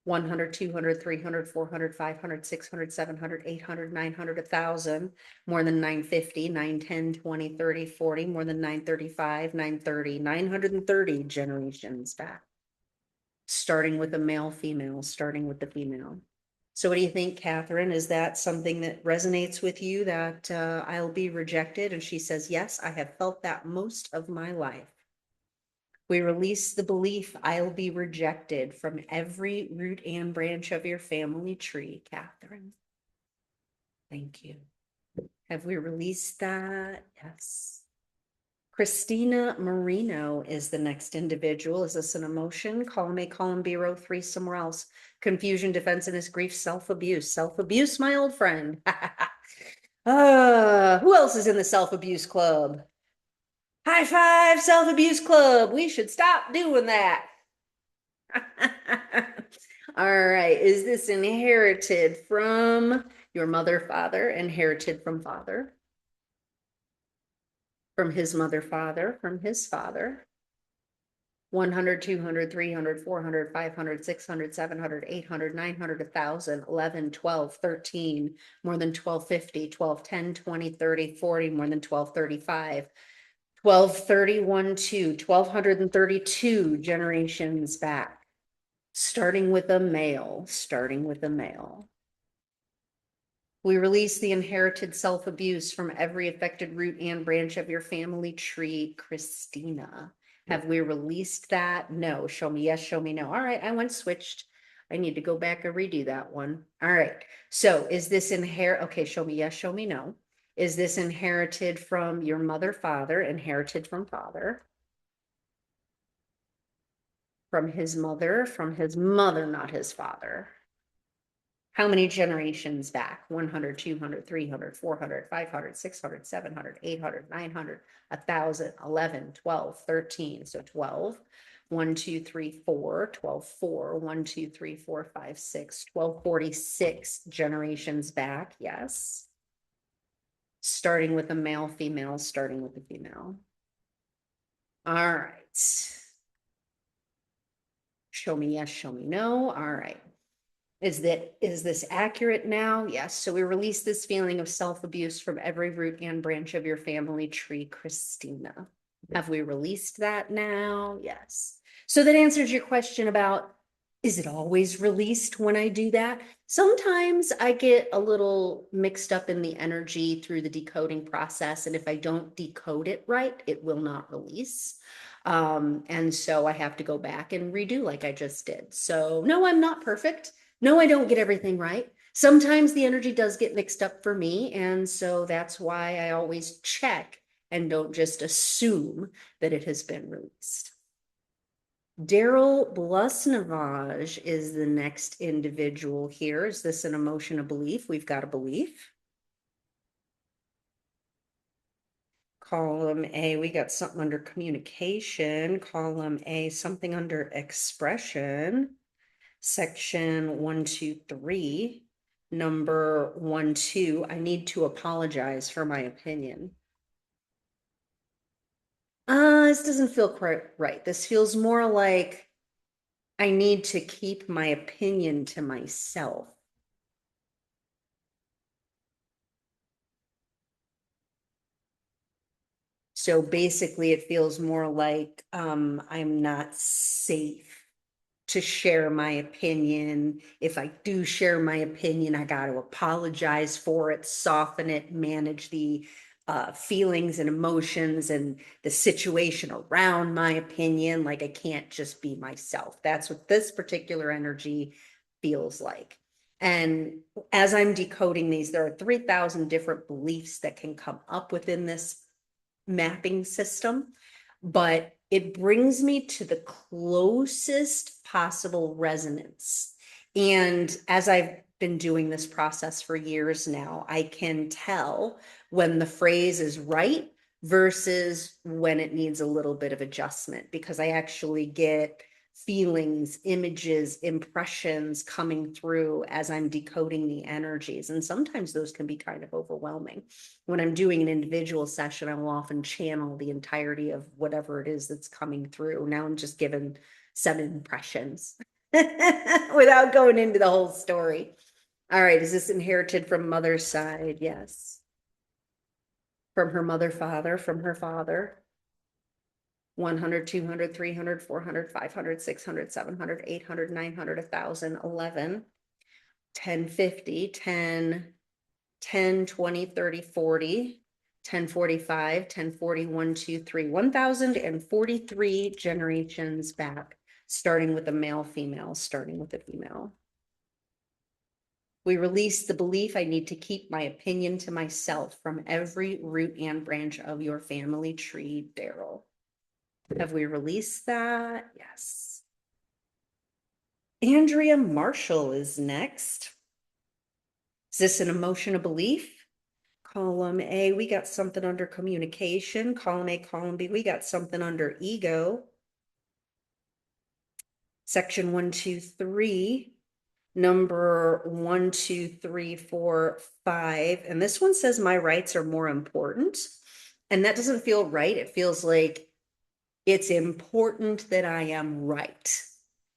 100, 200, 300, 400, 500, 600, 700, 800, 900, 1,000, more than 950, 910, 20, 30, 40, more than 935, 930, 930 generations back. Starting with the male, female, starting with the female. So what do you think, Catherine? Is that something that resonates with you, that I'll be rejected? And she says, yes, I have felt that most of my life. We release the belief I'll be rejected from every root and branch of your family tree, Catherine. Thank you. Have we released that? Yes. Christina Marino is the next individual. Is this an emotion? Column A, column B, row 3, somewhere else. Confusion, defensiveness, grief, self-abuse. Self-abuse, my old friend. Who else is in the self-abuse club? High five, self-abuse club. We should stop doing that. All right. Is this inherited from your mother, father, inherited from father? From his mother, father, from his father? 100, 200, 300, 400, 500, 600, 700, 800, 900, 1,000, 11, 12, 13, more than 1250, 12, 10, 20, 30, 40, more than 1235, 1231, 2, 1,232 generations back, starting with a male, starting with a male. We release the inherited self-abuse from every affected root and branch of your family tree, Christina. Have we released that? No. Show me yes, show me no. All right, I went switched. I need to go back and redo that one. All right. So is this okay, show me yes, show me no. Is this inherited from your mother, father, inherited from father? From his mother, not his father. How many generations back? 100, 200, 300, 400, 500, 600, 700, 800, 900, 1,000, 11, 12, 13. So 12. 1, 2, 3, 4, 12, 4, 1, 2, 3, 4, 5, 6, 1246 generations back. Yes. Starting with the male, female, starting with the female. All right. Show me yes, show me no. All right. Is this accurate now? Yes. So we release this feeling of self-abuse from every root and branch of your family tree, Christina. Have we released that now? Yes. So that answers your question about, is it always released when I do that? Sometimes I get a little mixed up in the energy through the decoding process. And if I don't decode it right, it will not release. And so I have to go back and redo like I just did. So no, I'm not perfect. No, I don't get everything right. Sometimes the energy does get mixed up for me. And so that's why I always check and don't just assume that it has been released. Daryl Blusnavage is the next individual here. Is this an emotion, a belief? We've got a belief. Column A, we got something under communication. Column A, something under expression. Section 123, number 12, I need to apologize for my opinion. This doesn't feel quite right. This feels more like I need to keep my opinion to myself. So basically, it feels more like I'm not safe to share my opinion. If I do share my opinion, I got to apologize for it, soften it, manage the feelings and emotions and the situation around my opinion. Like I can't just be myself. That's what this particular energy feels like. And as I'm decoding these, there are 3,000 different beliefs that can come up within this mapping system, but it brings me to the closest possible resonance. And as I've been doing this process for years now, I can tell when the phrase is right versus when it needs a little bit of adjustment, because I actually get feelings, images, impressions coming through as I'm decoding the energies. And sometimes those can be kind of overwhelming. When I'm doing an individual session, I will often channel the entirety of whatever it is that's coming through. Now I'm just given some impressions without going into the whole story. All right, is this inherited from mother's side? Yes. From her mother, father, from her father. 100, 200, 300, 400, 500, 600, 700, 800, 900, 1,000, 11, 10, 50, 10, 10, 20, 30, 40, 10, 45, 10, 40, 1, 2, 3, 1,043 generations back, starting with a male, female, starting with a female. We release the belief I need to keep my opinion to myself from every root and branch of your family tree, Daryl. Have we released that? Yes. Andrea Marshall is next. Is this an emotion, a belief? Column A, we got something under communication. Column A, column B, we got something under ego. Section 123, number 1, 2, 3, 4, 5. And this one says my rights are more important. And that doesn't feel right. It feels like it's important that I am right.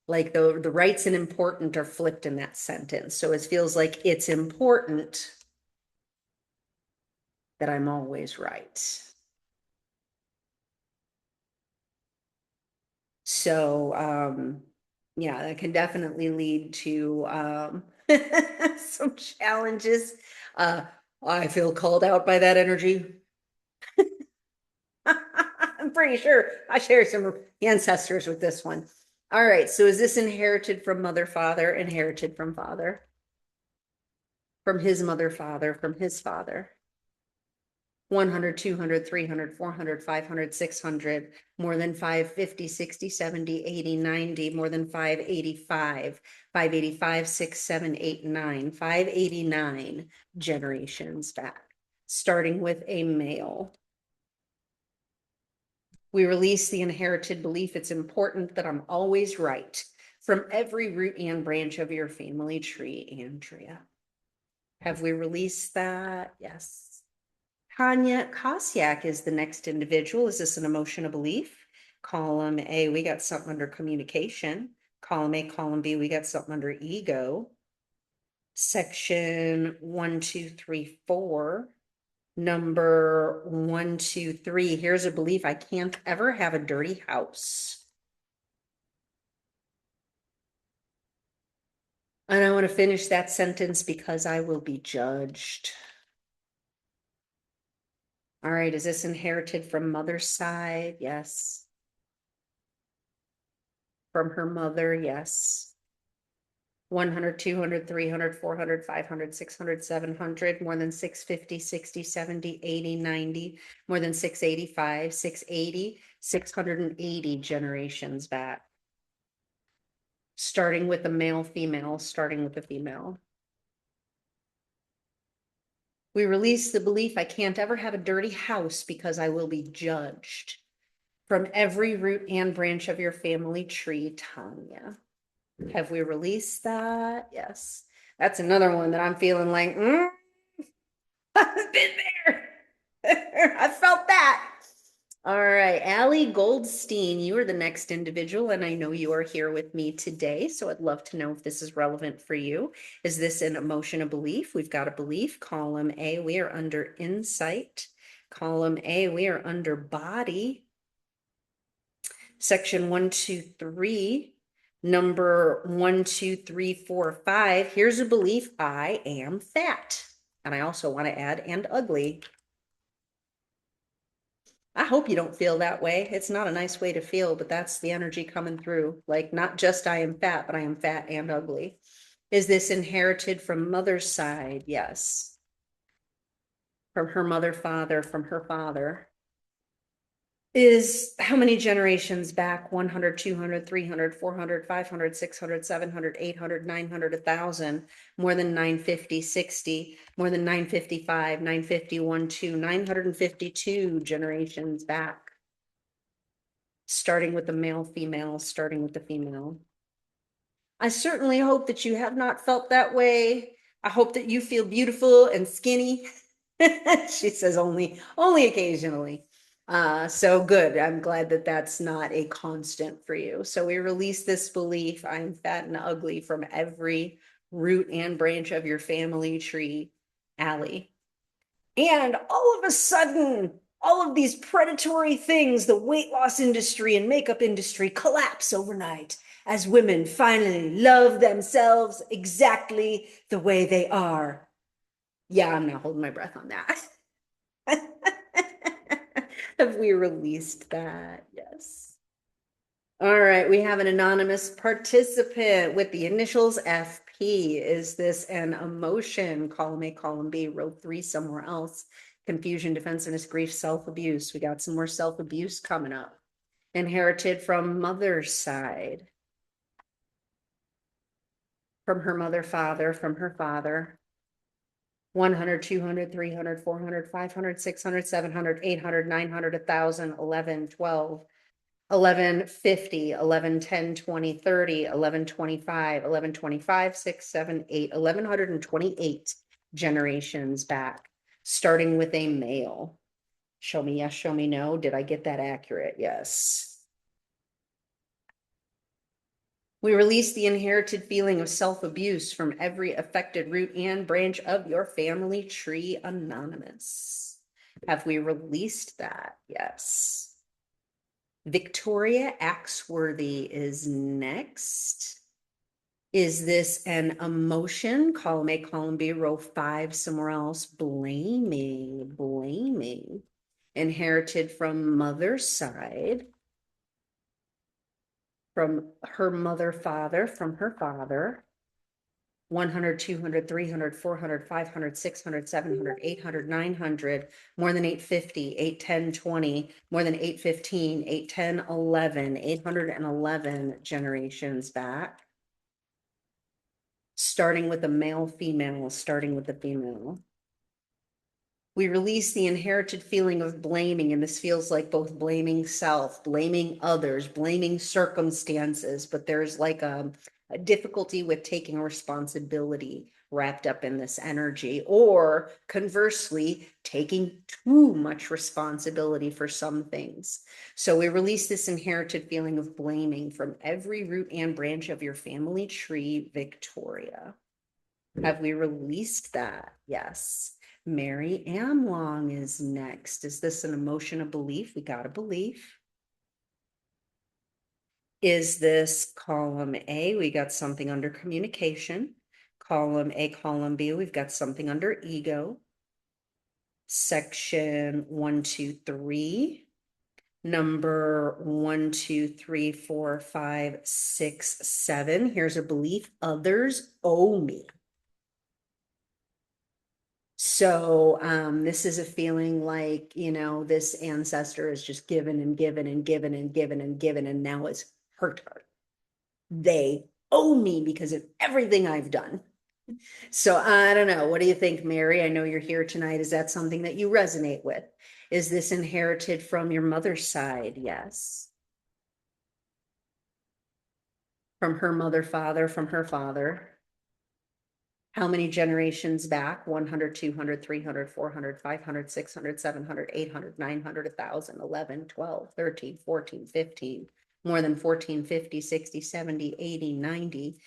Like the rights and important are flipped in that sentence. So it feels like it's important that I'm always right. So yeah, that can definitely lead to some challenges. I feel called out by that energy. I'm pretty sure I share some ancestors with this one. All right, so is this inherited from mother, father, inherited from father? From his mother, father, from his father? 100, 200, 300, 400, 500, 600, more than 550, 60, 70, 80, 90, more than 585, 585, 6, 7, 8, 9, 589 generations back, starting with a male. We release the inherited belief it's important that I'm always right from every root and branch of your family tree, Andrea. Have we released that? Yes. Tanya Kosiak is the next individual. Is this an emotion, a belief? Column A, we got something under communication. Column A, column B, we got something under ego. Section 1, 2, 3, 4. Number 1, 2, 3. Here's a belief: I can't ever have a dirty house. And I want to finish that sentence: because I will be judged. All right, is this inherited from mother's side? Yes. From her mother? Yes. 100, 200, 300, 400, 500, 600, 700, more than 650, 60, 70, 80, 90, more than 685, 680, 680 generations back. Starting with the male, female, starting with the female. We release the belief: I can't ever have a dirty house because I will be judged. From every root and branch of your family tree, Tanya. Have we released that? Yes. That's another one that I'm feeling like, I've been there. I felt that. All right, Allie Goldstein, you are the next individual, and I know you are here with me today, so I'd love to know if this is relevant for you. Is this an emotion, a belief? We've got a belief. Column A, we are under insight. Column A, we are under body. Section 1, 2, 3, number 1, 2, 3, 4, 5. Here's a belief: I am fat. And I also want to add, and ugly. I hope you don't feel that way. It's not a nice way to feel, but that's the energy coming through. Like, not just I am fat, but I am fat and ugly. Is this inherited from mother's side? Yes. From her mother, father, from her father. Is how many generations back? 100, 200, 300, 400, 500, 600, 700, 800, 900, 1,000, more than 950, 60, more than 955, 951, 2, 952 generations back. Starting with the male, female, starting with the female. I certainly hope that you have not felt that way. I hope that you feel beautiful and skinny. She says only occasionally. So good. I'm glad that that's not a constant for you. So we release this belief: I'm fat and ugly, from every root and branch of your family tree, Allie. And all of a sudden, all of these predatory things, the weight loss industry and makeup industry, collapse overnight as women finally love themselves exactly the way they are. Yeah, I'm not holding my breath on that. Have we released that? Yes. All right, we have an anonymous participant with the initials FP. Is this an emotion? Column A, column B, row 3 somewhere else. Confusion, defensiveness, grief, self-abuse. We got some more self-abuse coming up. Inherited from mother's side. From her mother, father, from her father. 100, 200, 300, 400, 500, 600, 700, 800, 900, 1,000, 11, 12, 11, 50, 11, 10, 20, 30, 11, 25, 11, 25, 6, 7, 8, 1,128 generations back, starting with a male. Show me yes, show me no. Did I get that accurate? Yes. We release the inherited feeling of self-abuse from every affected root and branch of your family tree, anonymous. Have we released that? Yes. Victoria Axworthy is next. Is this an emotion? Column A, column B, row 5 somewhere else. Blaming. Inherited from mother's side. From her mother, father, from her father. 100, 200, 300, 400, 500, 600, 700, 800, 900, more than 850, 810, 20, more than 815, 810, 11, 811 generations back. Starting with the male, female, starting with the female. We release the inherited feeling of blaming, and this feels like both blaming self, blaming others, blaming circumstances, but there's like a difficulty with taking responsibility wrapped up in this energy, or conversely, taking too much responsibility for some things. So we release this inherited feeling of blaming from every root and branch of your family tree, Victoria. Have we released that? Yes. Mary Amlong is next. Is this an emotion, a belief? We got a belief. Is this column A? We got something under communication. Column A, column B, we've got something under ego. Section 1, 2, 3. Number 1, 2, 3, 4, 5, 6, 7. Here's a belief: others owe me. So this is a feeling like, this ancestor is just given and given and given and given and given, and now it's hurt her. They owe me because of everything I've done. So I don't know. What do you think, Mary? I know you're here tonight. Is that something that you resonate with? Is this inherited from your mother's side? Yes. From her mother, father, from her father. How many generations back? 100, 200, 300, 400, 500, 600, 700, 800, 900, 1,000, 11, 12, 13, 14, 15, more than 14, 50, 60, 70, 80, 90,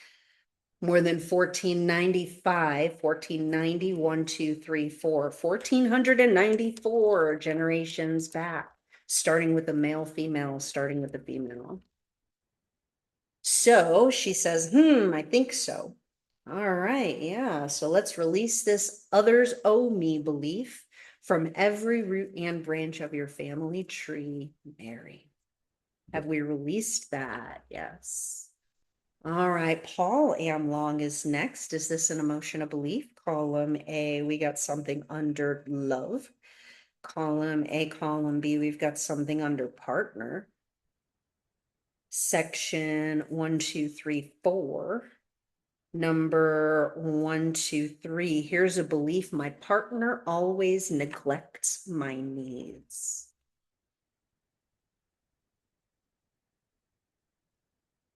more than 1495, 1490, 1, 2, 3, 4, 1494 generations back, starting with the male, female, starting with the female. So she says, I think so. All right, yeah. So let's release this others owe me belief from every root and branch of your family tree, Mary. Have we released that? Yes. All right, Paul Amlong is next. Is this an emotion, a belief? Column A, we got something under love. Column A, column B, we've got something under partner. Section 1, 2, 3, 4. Number 1, 2, 3. Here's a belief: my partner always neglects my needs.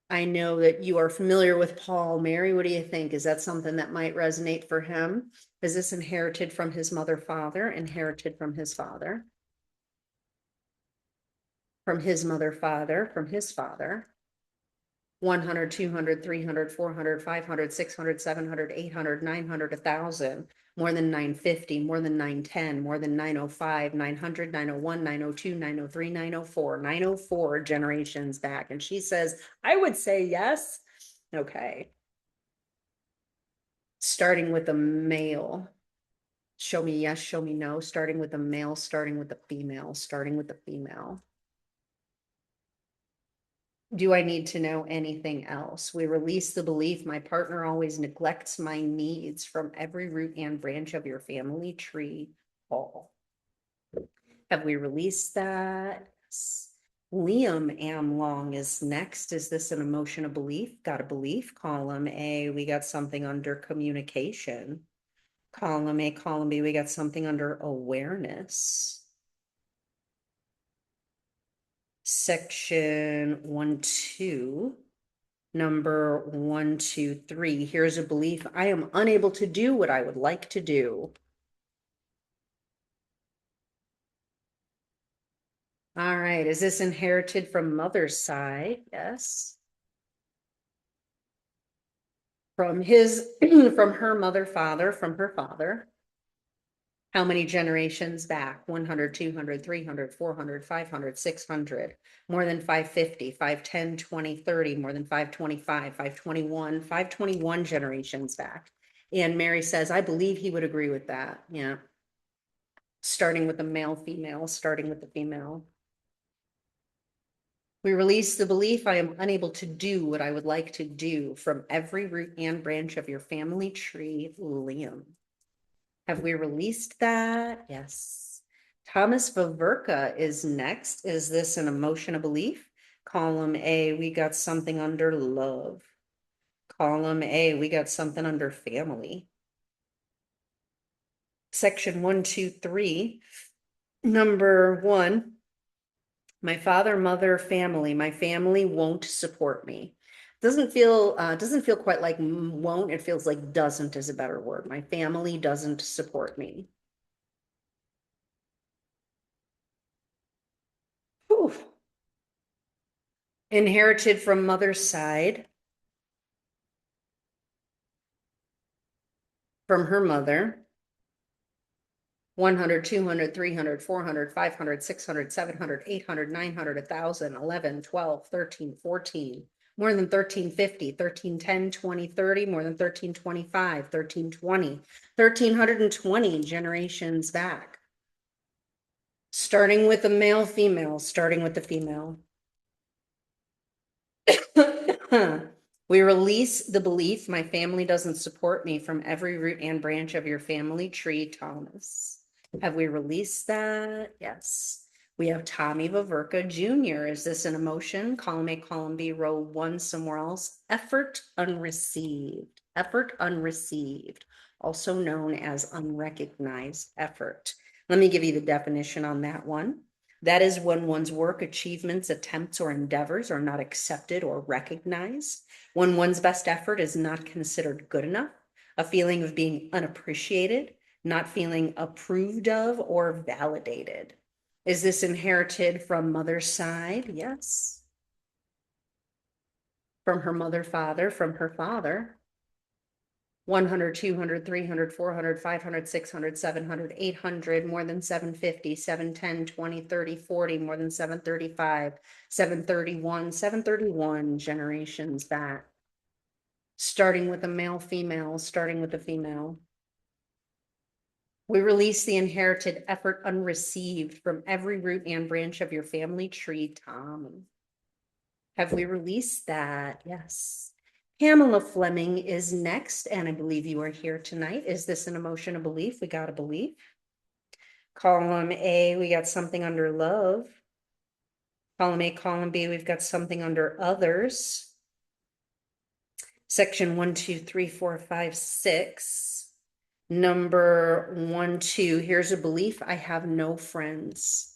I know that you are familiar with Paul. Mary, what do you think? Is that something that might resonate for him? Is this inherited from his mother, father, inherited from his father, from his mother, father, from his father? 100, 200, 300, 400, 500, 600, 700, 800, 900, 1,000, more than 950, more than 910, more than 905, 900, 901, 902, 903, 904, 904 generations back. And she says, I would say yes. Okay. Starting with a male. Show me yes, show me no. Starting with a male, starting with a female, starting with the female. Do I need to know anything else? We release the belief my partner always neglects my needs from every root and branch of your family tree, Paul. Have we released that? Liam Amlong is next. Is this an emotion, a belief? Got a belief. Column A, we got something under communication. Column A, column B, we got something under awareness. Section 1, 2. Number 1, 2, 3. Here's a belief: I am unable to do what I would like to do. All right. Is this inherited from mother's side? Yes. From his, from her mother, father, from her father. How many generations back? 100, 200, 300, 400, 500, 600, more than 550, 510, 20, 30, more than 525, 521, 521 generations back. And Mary says, I believe he would agree with that. Yeah. Starting with the male, female, starting with the female. We release the belief I am unable to do what I would like to do from every root and branch of your family tree, Liam. Have we released that? Yes. Thomas Vaverka is next. Is this an emotion, a belief? Column A, we got something under love. Column A, we got something under family. Section 1, 2, 3. Number 1, my father, mother, family. My family won't support me. Doesn't feel quite like won't. It feels like doesn't is a better word. My family doesn't support me. Whew. Inherited from mother's side, from her mother. 100, 200, 300, 400, 500, 600, 700, 800, 900, 1,000, 11, 12, 13, 14, more than 1350, 1310, 20, 30, more than 1325, 1320, 1320 generations back. Starting with the male, female, starting with the female. We release the belief my family doesn't support me from every root and branch of your family tree, Thomas. Have we released that? Yes. We have Tommy Vaverka Jr. Is this an emotion? Column A, column B, row 1 somewhere else. Effort unreceived. Effort unreceived, also known as unrecognized effort. Let me give you the definition on that one. That is when one's work, achievements, attempts, or endeavors are not accepted or recognized, when one's best effort is not considered good enough, a feeling of being unappreciated, not feeling approved of or validated. Is this inherited from mother's side? Yes. From her mother, father, from her father. 100, 200, 300, 400, 500, 600, 700, 800, more than 750, 710, 20, 30, 40, more than 735, 731, 731 generations back. Starting with a male, female, starting with a female. We release the inherited effort unreceived from every root and branch of your family tree, Tom. Have we released that? Yes. Pamela Fleming is next, and I believe you are here tonight. Is this an emotion, a belief? We got a belief. Column A, we got something under love. Column A, column B, we've got something under others. Section 1, 2, 3, 4, 5, 6. Number 1, 2, here's a belief. I have no friends.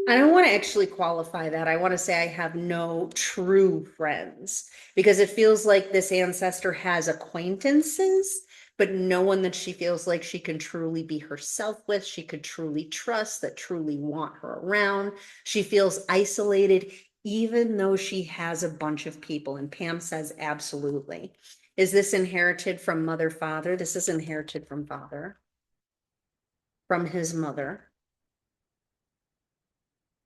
I don't want to actually qualify that. I want to say I have no true friends, because it feels like this ancestor has acquaintances, but no one that she feels like she can truly be herself with. She could truly trust, that truly want her around. She feels isolated, even though she has a bunch of people. And Pam says, absolutely. Is this inherited from mother, father? This is inherited from father, from his mother.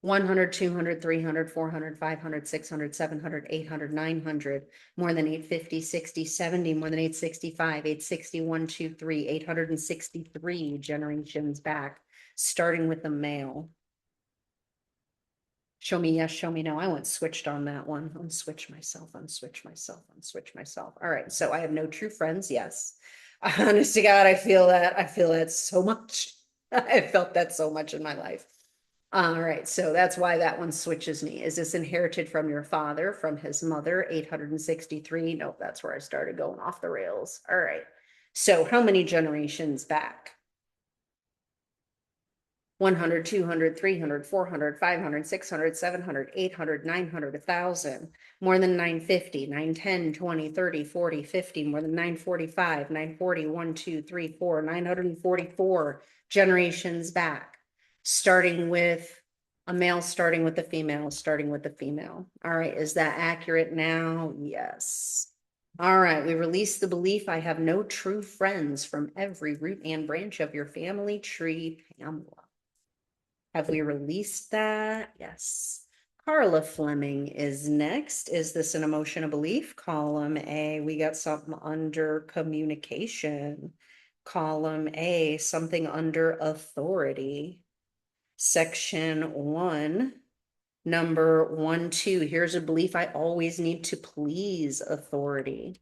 100, 200, 300, 400, 500, 600, 700, 800, 900, more than 850, 60, 70, more than 865, 861, 2, 3, 863 generations back, starting with the male. Show me yes, show me no. I went switched on that one. Unswitch myself, unswitch myself, unswitch myself. All right, so I have no true friends, yes. Honest to God, I feel that. I feel that so much. I felt that so much in my life. All right, so that's why that one switches me. Is this inherited from your father, from his mother, 863? Nope, that's where I started going off the rails. All right, so how many generations back? 100, 200, 300, 400, 500, 600, 700, 800, 900, 1,000, more than 950, 910, 20, 30, 40, 50, more than 945, 940, 1, 2, 3, 4, 944 generations back, starting with a male, starting with the female, starting with the female. All right, is that accurate now? Yes. All right, we release the belief I have no true friends from every root and branch of your family tree, Pamela. Have we released that? Yes. Carla Fleming is next. Is this an emotion, a belief? Column A, we got something under communication. Column A, something under authority. Section 1, number 1, 2. Here's a belief I always need to please authority.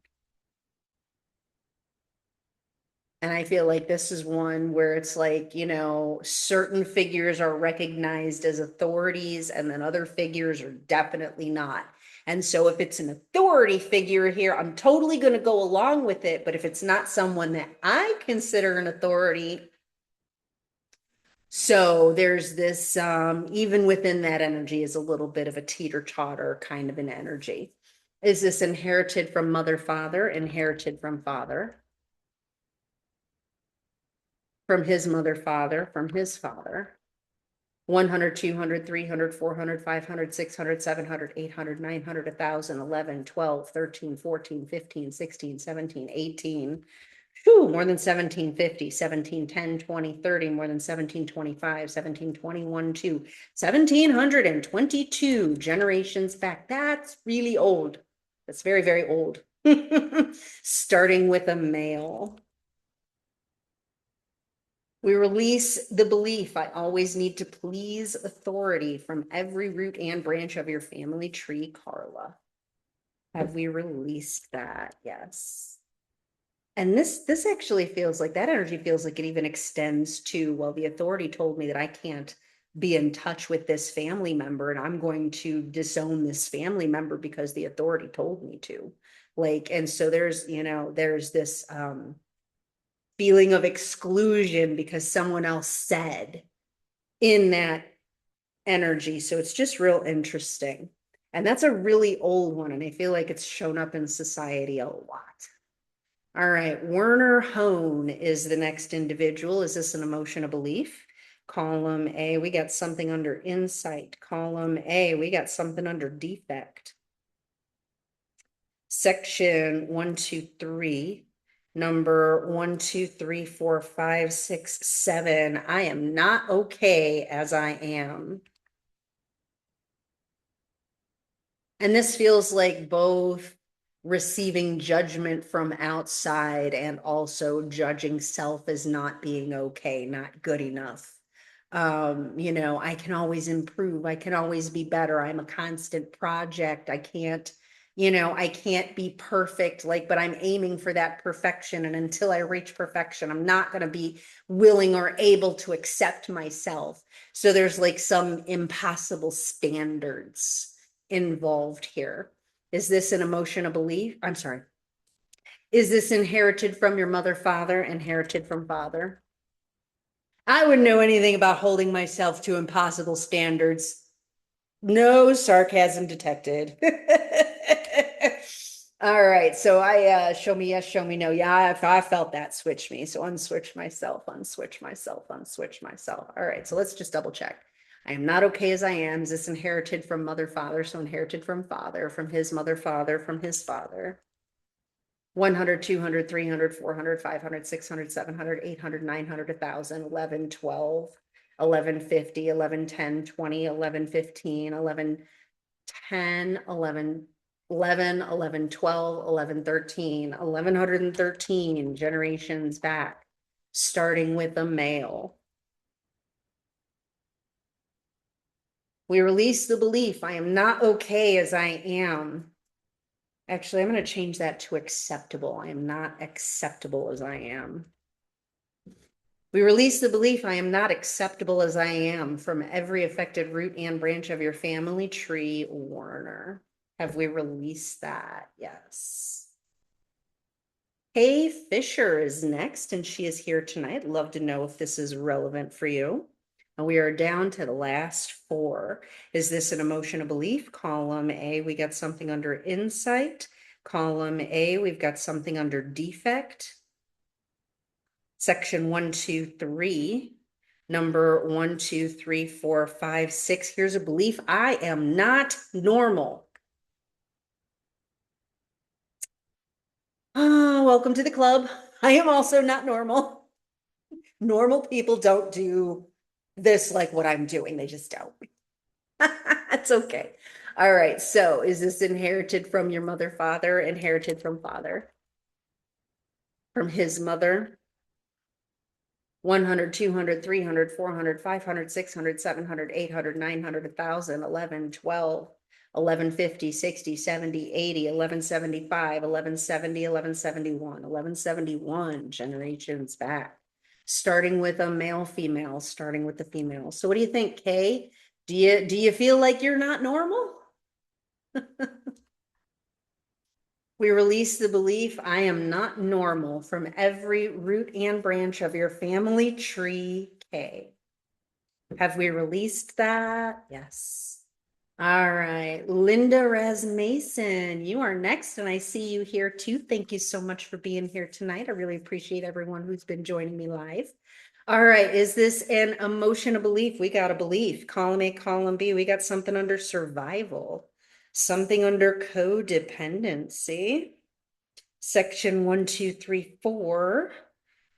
And I feel like this is one where it's like, you know, certain figures are recognized as authorities and then other figures are definitely not. And so if it's an authority figure here, I'm totally going to go along with it. But if it's not someone that I consider an authority, so there's this, even within that energy is a little bit of a teeter-totter kind of an energy. Is this inherited from mother, father, inherited from father? From his mother, father, from his father. 100, 200, 300, 400, 500, 600, 700, 800, 900, 1,000, 11, 12, 13, 14, 15, 16, 17, 18. Whew, more than 1750, 1710, 20, 30, more than 1725, 1721 to 1722 generations back. That's really old. That's very, very old. Starting with a male. We release the belief I always need to please authority from every root and branch of your family tree, Carla. Have we released that? Yes. And this actually feels like that energy feels like it even extends to, well, the authority told me that I can't be in touch with this family member and I'm going to disown this family member because the authority told me to. Like, and so there's, there's this feeling of exclusion because someone else said in that energy. So it's just real interesting. And that's a really old one. And I feel like it's shown up in society a lot. All right, Werner Hone is the next individual. Is this an emotion, a belief? Column A, we got something under insight. Column A, we got something under defect. Section 1, 2, 3, number 1, 2, 3, 4, 5, 6, 7. I am not okay as I am. And this feels like both receiving judgment from outside and also judging self as not being okay, not good enough. I can always improve. I can always be better. I'm a constant project. I can't be perfect, but I'm aiming for that perfection. And until I reach perfection, I'm not going to be willing or able to accept myself. So there's like some impossible standards involved here. Is this an emotion, a belief? I'm sorry. Is this inherited from your mother, father, inherited from father? I wouldn't know anything about holding myself to impossible standards. No sarcasm detected. All right, so show me yes, show me no. Yeah, I felt that switch me. So unswitch myself, unswitch myself, unswitch myself. All right, so let's just double check. I am not okay as I am. Is this inherited from mother, father? So inherited from father, from his mother, father, from his father. 100, 200, 300, 400, 500, 600, 700, 800, 900, 1,000, 11, 12, 11, 50, 11, 10, 20, 11, 15, 11, 10, 11, 11, 11, 12, 11, 13, 1113 generations back, starting with a male. We release the belief I am not okay as I am. Actually, I'm going to change that to acceptable. I am not acceptable as I am. We release the belief I am not acceptable as I am from every affected root and branch of your family tree, Warner. Have we released that? Yes. Hey, Fisher is next, and she is here tonight. Love to know if this is relevant for you. And we are down to the last four. Is this an emotion, a belief? Column A, we got something under insight. Column A, we've got something under defect. Section 1, 2, 3. Number 1, 2, 3, 4, 5, 6. Here's a belief. I am not normal. Welcome to the club. I am also not normal. Normal people don't do this like what I'm doing. They just don't. That's okay. All right. So is this inherited from your mother, father, inherited from father? From his mother? 100, 200, 300, 400, 500, 600, 700, 800, 900, 1,000, 11, 12, 1150, 60, 70, 80, 1175, 1170, 1171, 1171 generations back. Starting with a male, female, starting with the female. So what do you think, Kay? Do you feel like you're not normal? We release the belief I am not normal from every root and branch of your family tree, K. Have we released that? Yes. All right, Linda Rasmussen, you are next, and I see you here too. Thank you so much for being here tonight. I really appreciate everyone who's been joining me live. All right, is this an emotion, a belief? We got a belief. Column A, column B, we got something under survival, something under codependency, Section 1, 2, 3, 4.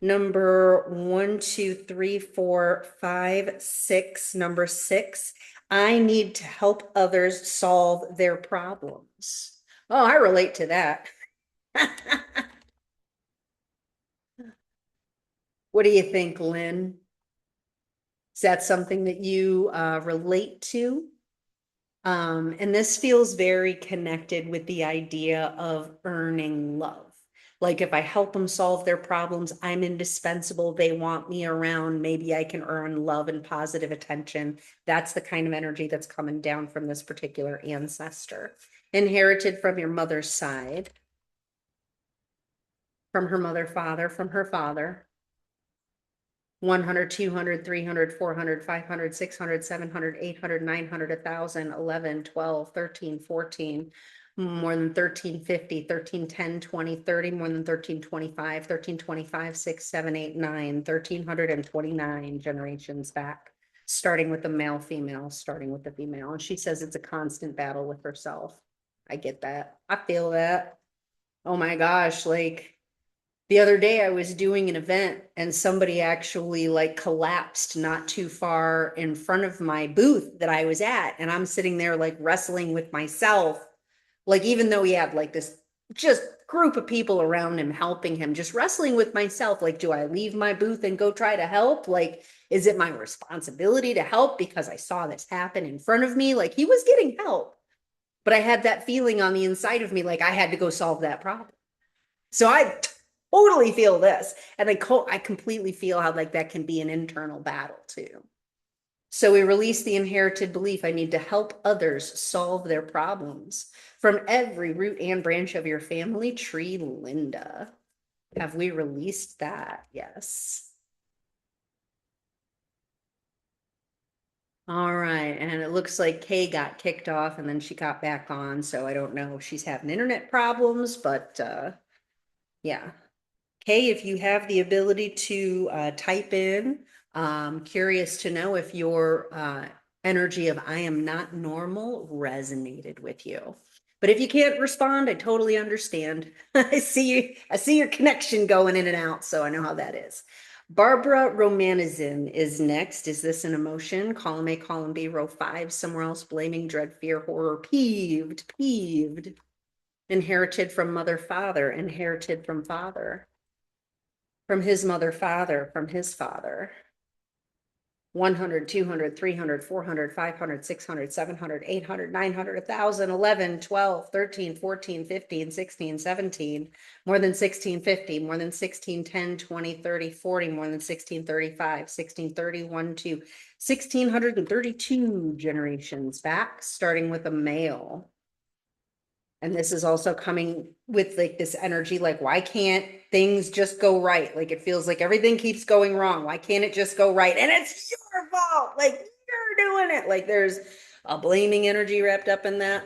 Number 1, 2, 3, 4, 5, 6. Number 6. I need to help others solve their problems. Oh, I relate to that. What do you think, Lynn? Is that something that you relate to? And this feels very connected with the idea of earning love. Like if I help them solve their problems, I'm indispensable. They want me around. Maybe I can earn love and positive attention. That's the kind of energy that's coming down from this particular ancestor. Inherited from your mother's side, from her mother, father, from her father. 100, 200, 300, 400, 500, 600, 700, 800, 900, 1,000, 11, 12, 13, 14, more than 1350, 13, 10, 20, 30, more than 1325, 1325, 6, 7, 8, 9, 1329 generations back, starting with the male, female, starting with the female. And she says it's a constant battle with herself. I get that. I feel that. Oh my gosh, like the other day I was doing an event and somebody actually like collapsed not too far in front of my booth that I was at. And I'm sitting there like wrestling with myself. Like, even though he had like this just group of people around him helping him, just wrestling with myself. Like, do I leave my booth and go try to help? Like, is it my responsibility to help because I saw this happen in front of me? Like, he was getting help, but I had that feeling on the inside of me, like I had to go solve that problem. So I totally feel this. And I completely feel how like that can be an internal battle too. So we release the inherited belief, I need to help others solve their problems from every root and branch of your family tree, Linda. Have we released that? Yes. All right. And it looks like Kay got kicked off and then she got back on. So I don't know if she's having internet problems, but yeah. Kay, if you have the ability to type in, curious to know if your energy of I am not normal resonated with you. But if you can't respond, I totally understand. I see your connection going in and out, so I know how that is. Barbara Romanizin is next. Is this an emotion? Column A, column B, row 5, somewhere else, blaming, dread, fear, horror, peeved, peeved. Inherited from mother, father, inherited from his mother, father, from his father. 100, 200, 300, 400, 500, 600, 700, 800, 900, 1,000, 11, 12, 13, 14, 15, 16, 17, more than 1650, more than 16, 10, 20, 30, 40, more than 1635, 1631, 2, 1632 generations back, starting with a male. And this is also coming with like this energy, like, why can't things just go right? Like, it feels like everything keeps going wrong. Why can't it just go right? And it's your fault. Like, you're doing it. Like, there's a blaming energy wrapped up in that.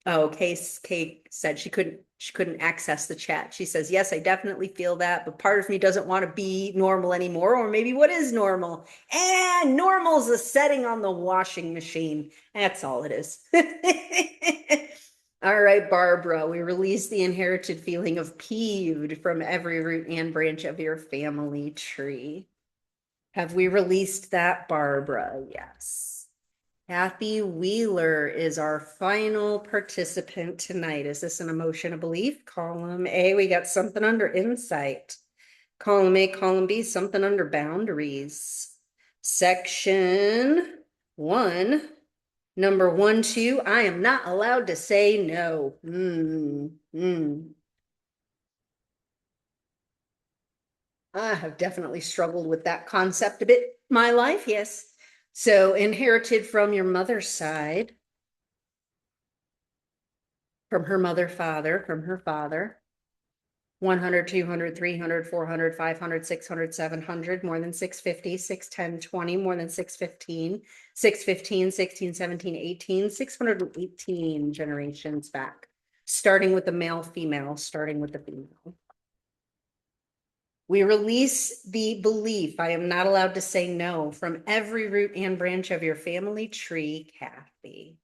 Oh, Kate said she couldn't access the chat. She says, yes, I definitely feel that, but part of me doesn't want to be normal anymore. Or maybe what is normal? And normal's a setting on the washing machine. That's all it is. All right, Barbara, we release the inherited feeling of peeved from every root and branch of your family tree. Have we released that, Barbara? Yes. Kathy Wheeler is our final participant tonight. Is this an emotion of belief? Column A, we got something under insight. Column A, column B, something under boundaries. Section 1. Number 1, 2, I am not allowed to say no. I have definitely struggled with that concept a bit in my life, yes. So inherited from your mother's side, from her mother, father, from her father. 100, 200, 300, 400, 500, 600, 700, more than 650, 610, 20, more than 615, 615, 16, 17, 18, 618 generations back, starting with the male, female, starting with the female. We release the belief I am not allowed to say no from every root and branch of your family tree, Kathy.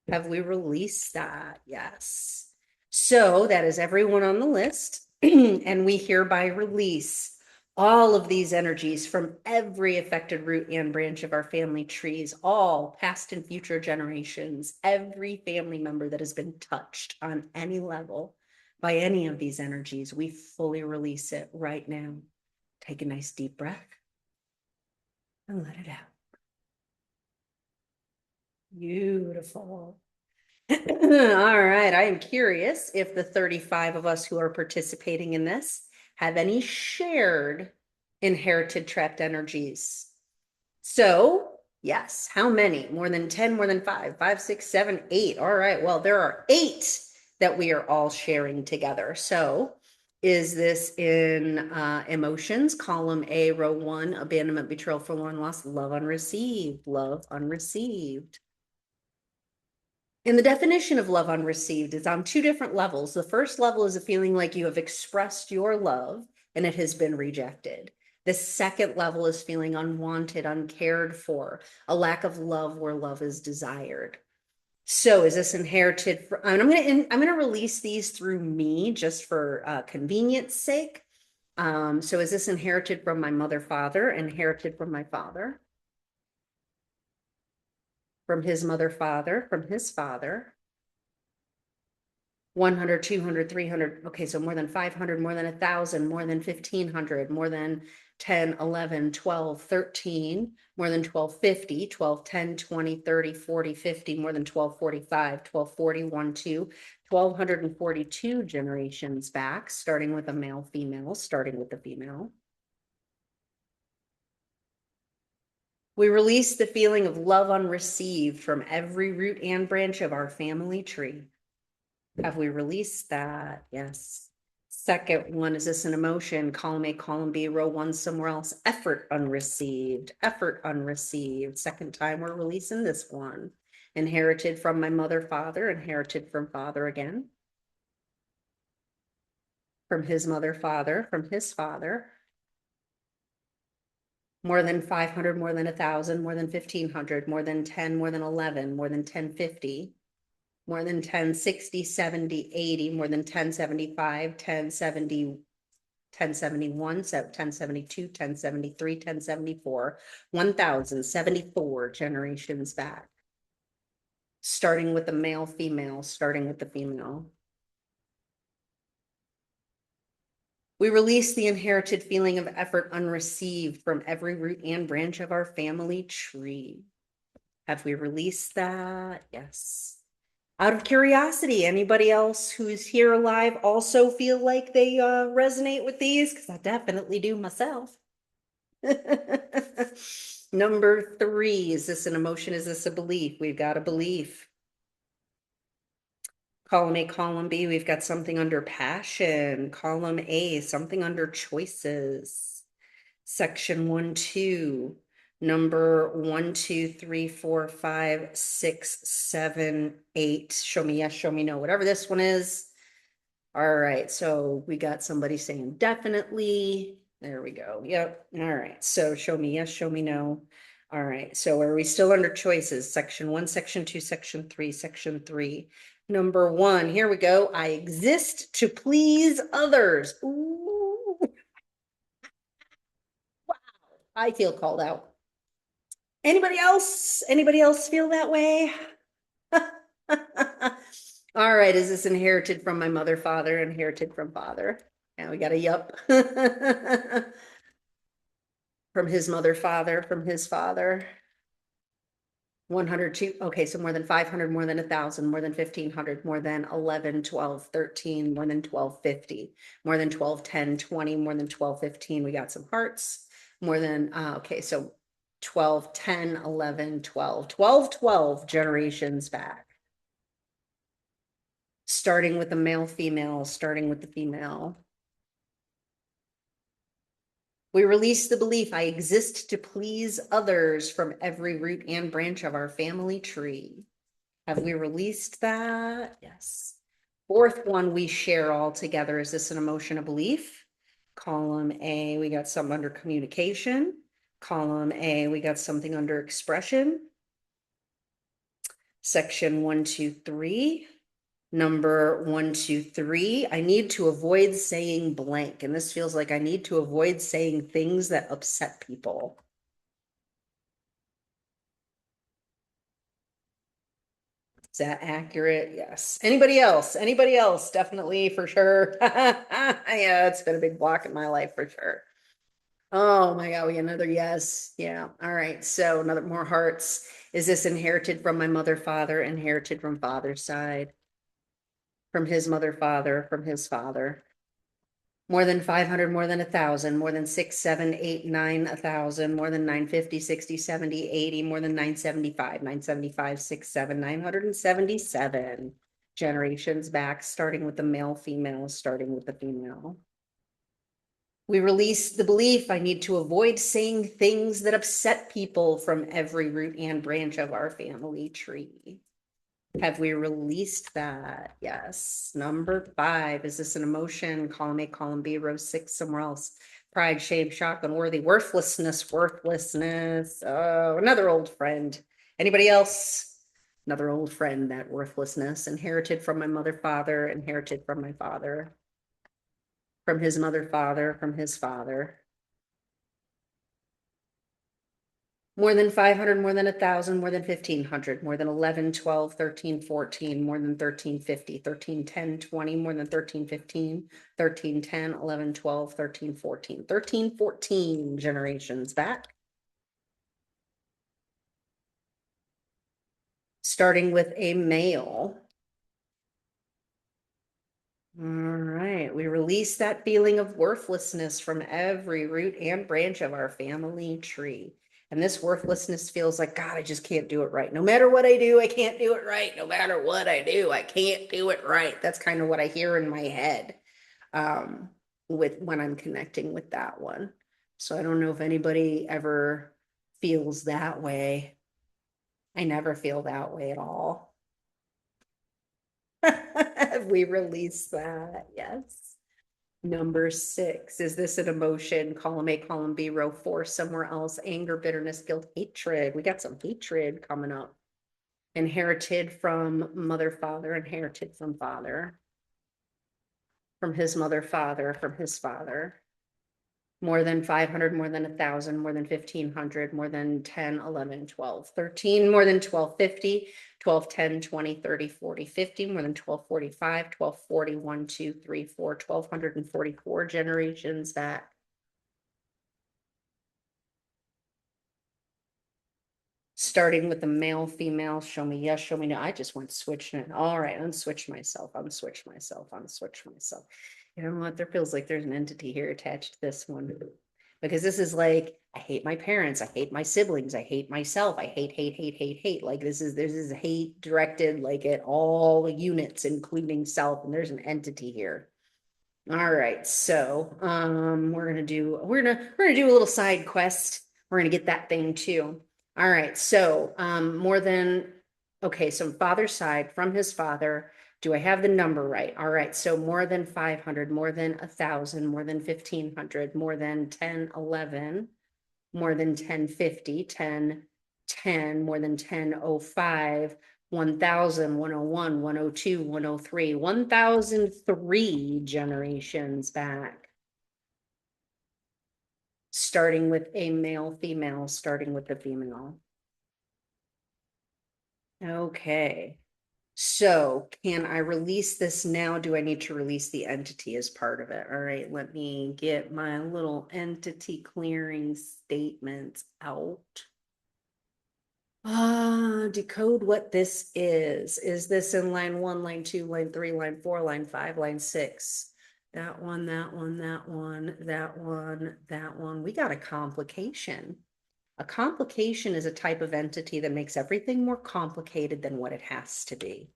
Have we released that? Yes. So that is everyone on the list. And we hereby release all of these energies from every affected root and branch of our family trees, all past and future generations, every family member that has been touched on any level by any of these energies, we fully release it right now. Take a nice deep breath and let it out. Beautiful. All right. I am curious if the 35 of us who are participating in this have any shared inherited trapped energies. So, yes, how many? More than 10, more than five, 5, 6, 7, 8. All right. Well, there are 8 that we are all sharing together. So, is this in emotions? Column A, row 1, abandonment, betrayal, forlorn, loss, love unreceived, love unreceived. And the definition of love unreceived is on 2 different levels. The first level is a feeling like you have expressed your love and it has been rejected. The second level is feeling unwanted, uncared for, a lack of love where love is desired. So is this inherited? And I'm gonna release these through me just for convenience sake. So is this inherited from my mother, father, inherited from my father, from his mother, father, from his father? 100, 200, 300. Okay, so more than 500, more than 1,000, more than 1,500, more than 10, 11, 12, 13, more than 1250, 12, 10, 20, 30, 40, 50, more than 1245, 1241, 2, 1,242 generations back, starting with a male, female, starting with the female. We release the feeling of love unreceived from every root and branch of our family tree. Have we released that? Yes. Second one, is this an emotion? Column A, column B, row 1, somewhere else. Effort unreceived, effort unreceived. Second time we're releasing this one. Inherited from my mother, father, inherited from father again. From his mother, father, from his father. More than 500, more than 1,000, more than 1,500, more than 10, more than 11, more than 1050. More than 1060, 70, 80, more than 1075, 1070, 1071, 1072, 1073, 1074, 1,074 generations back. Starting with the male, female, starting with the female. We release the inherited feeling of effort unreceived from every root and branch of our family tree. Have we released that? Yes. Out of curiosity, anybody else who's here alive also feel like they resonate with these? Because I definitely do myself. Number 3, is this an emotion? Is this a belief? We've got a belief. Column A, column B, we've got something under passion. Column A, something under choices. Section 1, 2. Number 1, 2, 3, 4, 5, 6, 7, 8. Show me yes, show me no, whatever this one is. All right, so we got somebody saying definitely. There we go. Yep. All right, so show me yes, show me no. All right, so are we still under choices? Section 1, section 2, section 3, section 3. Number 1, here we go. I exist to please others. Ooh, wow, I feel called out. Anybody else? Anybody else feel that way? All right, is this inherited from my mother, father, inherited from father? And we got a yup. From his mother, father, from his father. 102. Okay, so more than 500, more than 1,000, more than 1,500, more than 11, 12, 13, more than 1250, more than 12, 10, 20, more than 12, 15. We got some hearts. More than, okay, so 12, 10, 11, 12, 12, 12 generations back. Starting with the male, female, starting with the female. We release the belief I exist to please others from every root and branch of our family tree. Have we released that? Yes. Fourth one, we share all together. Is this an emotion, a belief? Column A, we got some under communication. Column A, we got something under expression. Section 1, 2, 3. Number 1, 2, 3, I need to avoid saying blank. And this feels like I need to avoid saying things that upset people. Is that accurate? Yes. Anybody else? Anybody else? Definitely, for sure. Yeah, it's been a big block in my life for sure. Oh my God, we get another yes. Yeah. All right. So another more hearts. Is this inherited from my mother, father, inherited from father's side, from his mother, father, from his father? More than 500, more than 1,000, more than 6, 7, 8, 9, 1,000, more than 950, 60, 70, 80, more than 975, 975, 6, 7, 977 generations back, starting with the male, female, starting with the female. We release the belief I need to avoid saying things that upset people from every root and branch of our family tree. Have we released that? Yes. Number 5, is this an emotion? Column A, column B, row 6, somewhere else. Pride, shame, shock, unworthy, worthlessness, worthlessness. Oh, another old friend. Anybody else? Another old friend, that worthlessness, inherited from my mother, father, inherited from my father, from his mother, father, from his father. More than 500, more than 1,000, more than 1,500, more than 11, 12, 13, 14, more than 13, 50, 13, 10, 20, more than 13, 15, 13, 10, 11, 12, 13, 14, 13, 14 generations back. Starting with a male. All right, we release that feeling of worthlessness from every root and branch of our family tree. And this worthlessness feels like, God, I just can't do it right. No matter what I do, I can't do it right. No matter what I do, I can't do it right. That's kind of what I hear in my head with when I'm connecting with that one. So I don't know if anybody ever feels that way. I never feel that way at all. We release that, yes. Number 6, is this an emotion? Column A, column B, row 4, somewhere else. Anger, bitterness, guilt, hatred. We got some hatred coming up. Inherited from mother, father, inherited from his mother, father, from his father. More than 500, more than 1,000, more than 1,500, more than 10, 11, 12, 13, more than 1,250, 12, 10, 20, 30, 40, 50, more than 1,245, 1,240, 1, 2, 3, 4, 1,244 generations back. Starting with the male, female, show me yes, show me no. I just went switching it. All right, unswitch myself, unswitch myself, unswitch myself. You know what? There feels like there's an entity here attached to this one. Because this is like, I hate my parents, I hate my siblings, I hate myself, I hate, hate, hate, hate, hate. Like this is hate directed like at all units, including self, and there's an entity here. All right, so we're gonna do a little side quest. We're gonna get that thing too. All right, so more than okay, so father's side from his father. Do I have the number right? All right, so more than 500, more than 1,000, more than 1,500, more than 10, 11, more than 1050, 10, 10, more than 1005, 1,000, 101, 102, 103, 1,003 generations back. Starting with a male, female, starting with the female. Okay. So can I release this now? Do I need to release the entity as part of it? All right, let me get my little entity clearing statements out. Decode what this is. Is this in line 1, line 2, line 3, line 4, line 5, line 6? That one, that one, that one, that one, that one. We got a complication. A complication is a type of entity that makes everything more complicated than what it has to be.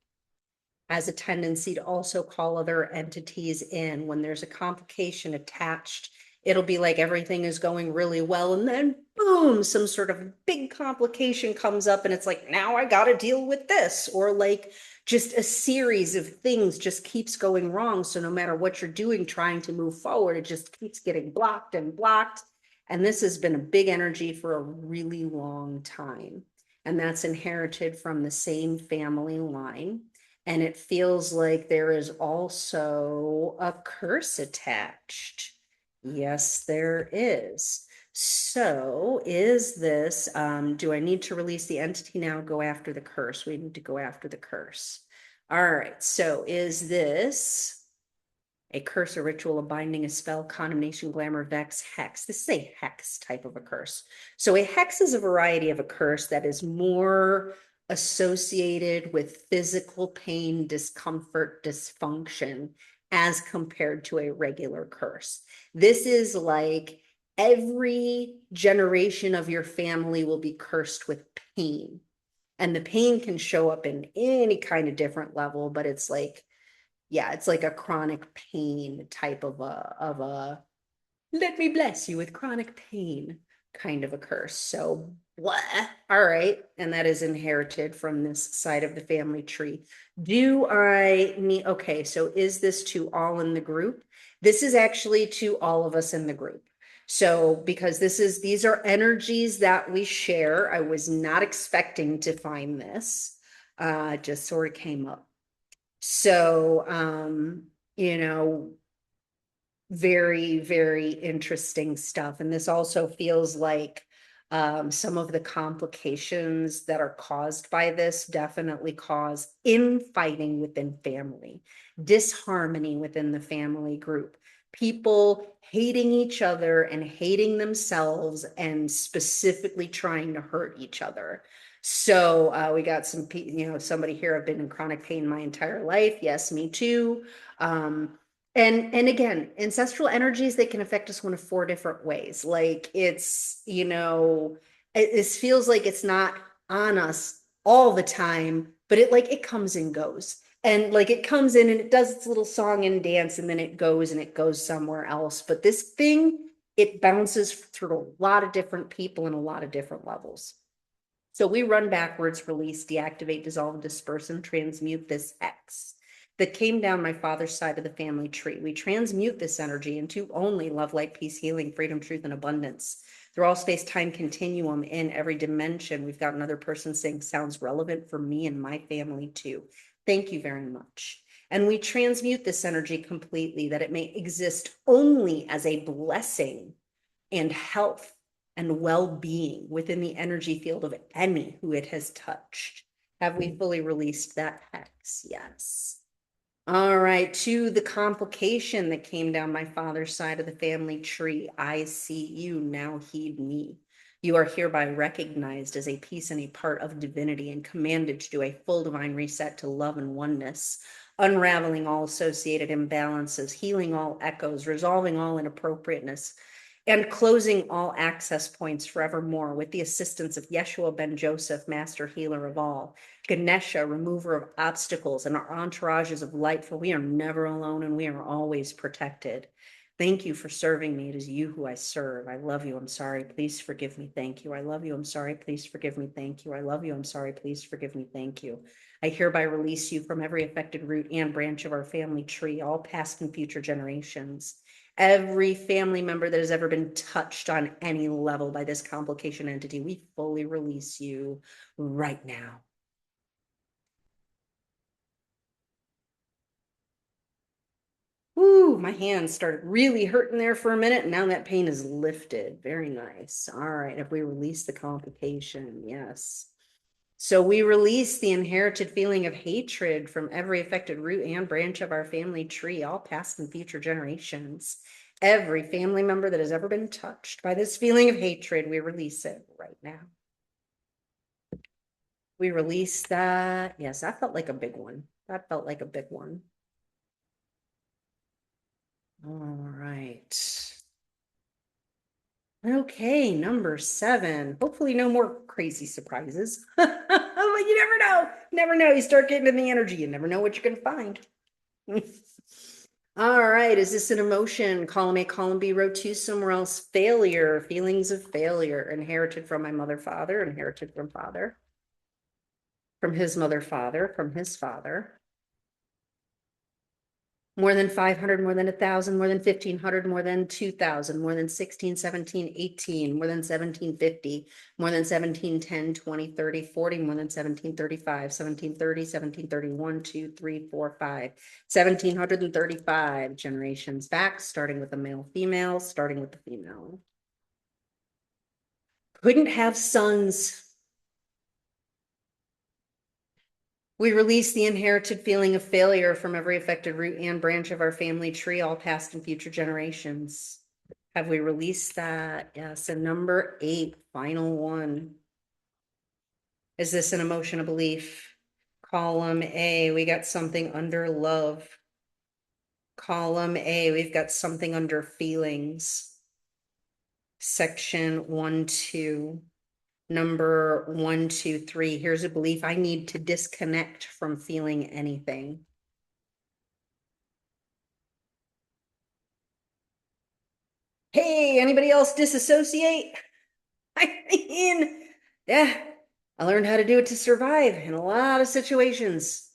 Has a tendency to also call other entities in when there's a complication attached. It'll be like everything is going really well, and then boom, some sort of big complication comes up, and it's like, now I got to deal with this, or like just a series of things just keeps going wrong. So no matter what you're doing, trying to move forward, it just keeps getting blocked and blocked. And this has been a big energy for a really long time. And that's inherited from the same family line. And it feels like there is also a curse attached. Yes, there is. So is this, do I need to release the entity now? Go after the curse. We need to go after the curse. All right. So is this a curse, a ritual, a binding, a spell, condemnation, glamour, vex, hex? This is a hex type of a curse. So a hex is a variety of a curse that is more associated with physical pain, discomfort, dysfunction, as compared to a regular curse. This is like every generation of your family will be cursed with pain. And the pain can show up in any kind of different level, but it's like, yeah, it's like a chronic pain type of a let me bless you with chronic pain kind of a curse. So what? All right. And that is inherited from this side of the family tree. Do I need, okay, so is this to all in the group? This is actually to all of us in the group. So because these are energies that we share. I was not expecting to find this. Just sort of came up. So, you know, very, very interesting stuff. And this also feels like some of the complications that are caused by this definitely cause infighting within family, disharmony within the family group, people hating each other and hating themselves and specifically trying to hurt each other. So we got some, somebody here, I've been in chronic pain my entire life. Yes, me too. And again, ancestral energies, they can affect us one of four different ways. Like it's, it feels like it's not on us all the time, but it comes and goes. And like it comes in and it does its little song and dance, and then it goes and it goes somewhere else. But this thing, it bounces through a lot of different people and a lot of different levels. So we run backwards, release, deactivate, dissolve, disperse, and transmute this X that came down my father's side of the family tree. We transmute this energy into only love, light, peace, healing, freedom, truth, and abundance. Through all space-time continuum in every dimension. We've got another person saying sounds relevant for me and my family too. Thank you very much. And we transmute this energy completely that it may exist only as a blessing and health and well-being within the energy field of any who it has touched. Have we fully released that hex? Yes. All right, to the complication that came down my father's side of the family tree. I see you, now heed me. You are hereby recognized as a piece and a part of divinity and commanded to do a full divine reset to love and oneness, unraveling all associated imbalances, healing all echoes, resolving all inappropriateness, and closing all access points forevermore with the assistance of Yeshua ben Joseph, master healer of all, Ganesha, remover of obstacles, and our entourages of light, for we are never alone and we are always protected. Thank you for serving me. It is you who I serve. I love you. I'm sorry. Please forgive me. Thank you. I love you. I'm sorry. Please forgive me. Thank you. I love you. I'm sorry. Please forgive me. Thank you. I hereby release you from every affected root and branch of our family tree, all past and future generations. Every family member that has ever been touched on any level by this complication entity, we fully release you right now. Ooh, my hands started really hurting there for a minute, and now that pain is lifted. Very nice. All right, if we release the complication, yes. So we release the inherited feeling of hatred from every affected root and branch of our family tree, all past and future generations. Every family member that has ever been touched by this feeling of hatred, we release it right now. We release that. Yes, that felt like a big one. That felt like a big one. All right. Okay, number 7. Hopefully no more crazy surprises. But you never know. Never know. You start getting in the energy. You never know what you're going to find. All right. Is this an emotion? Column A, column B, row 2, somewhere else. Failure, feelings of failure, inherited from my mother, father, inherited from father, from his mother, father, from his father. more than 500, more than 1,000, more than 1,500, more than 2,000, more than 16, 17, 18, more than 1,750, more than 17, 10, 20, 30, 40, more than 1,735, 1,730, 1,731, 2, 3, 4, 5, 1,735 generations back, starting with the male, female, starting with the female. Couldn't have sons. We release the inherited feeling of failure from every affected root and branch of our family tree, all past and future generations. Have we released that? Yes. And number 8, final one. Is this an emotional belief? Column A, we got something under love. Column A, we've got something under feelings. Section 1, 2. Number 1, 2, 3. Here's a belief: I need to disconnect from feeling anything. Hey, anybody else disassociate? I mean, yeah, I learned how to do it to survive in a lot of situations.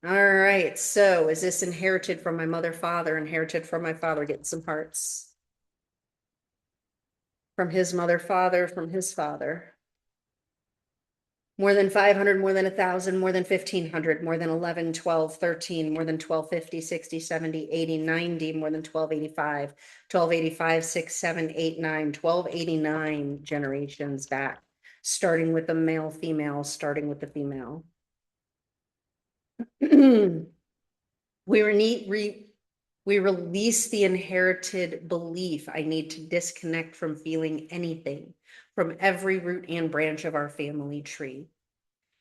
All right, so is this inherited from my mother, father, inherited from my father? Getting some hearts. From his mother, father, from his father. More than 500, more than 1,000, more than 1,500, more than 11, 12, 13, more than 1250, 60, 70, 80, 90, more than 1285, 1285, 6, 7, 8, 9, 1289 generations back, starting with the male, female, starting with the female. We release the inherited belief: I need to disconnect from feeling anything, from every root and branch of our family tree.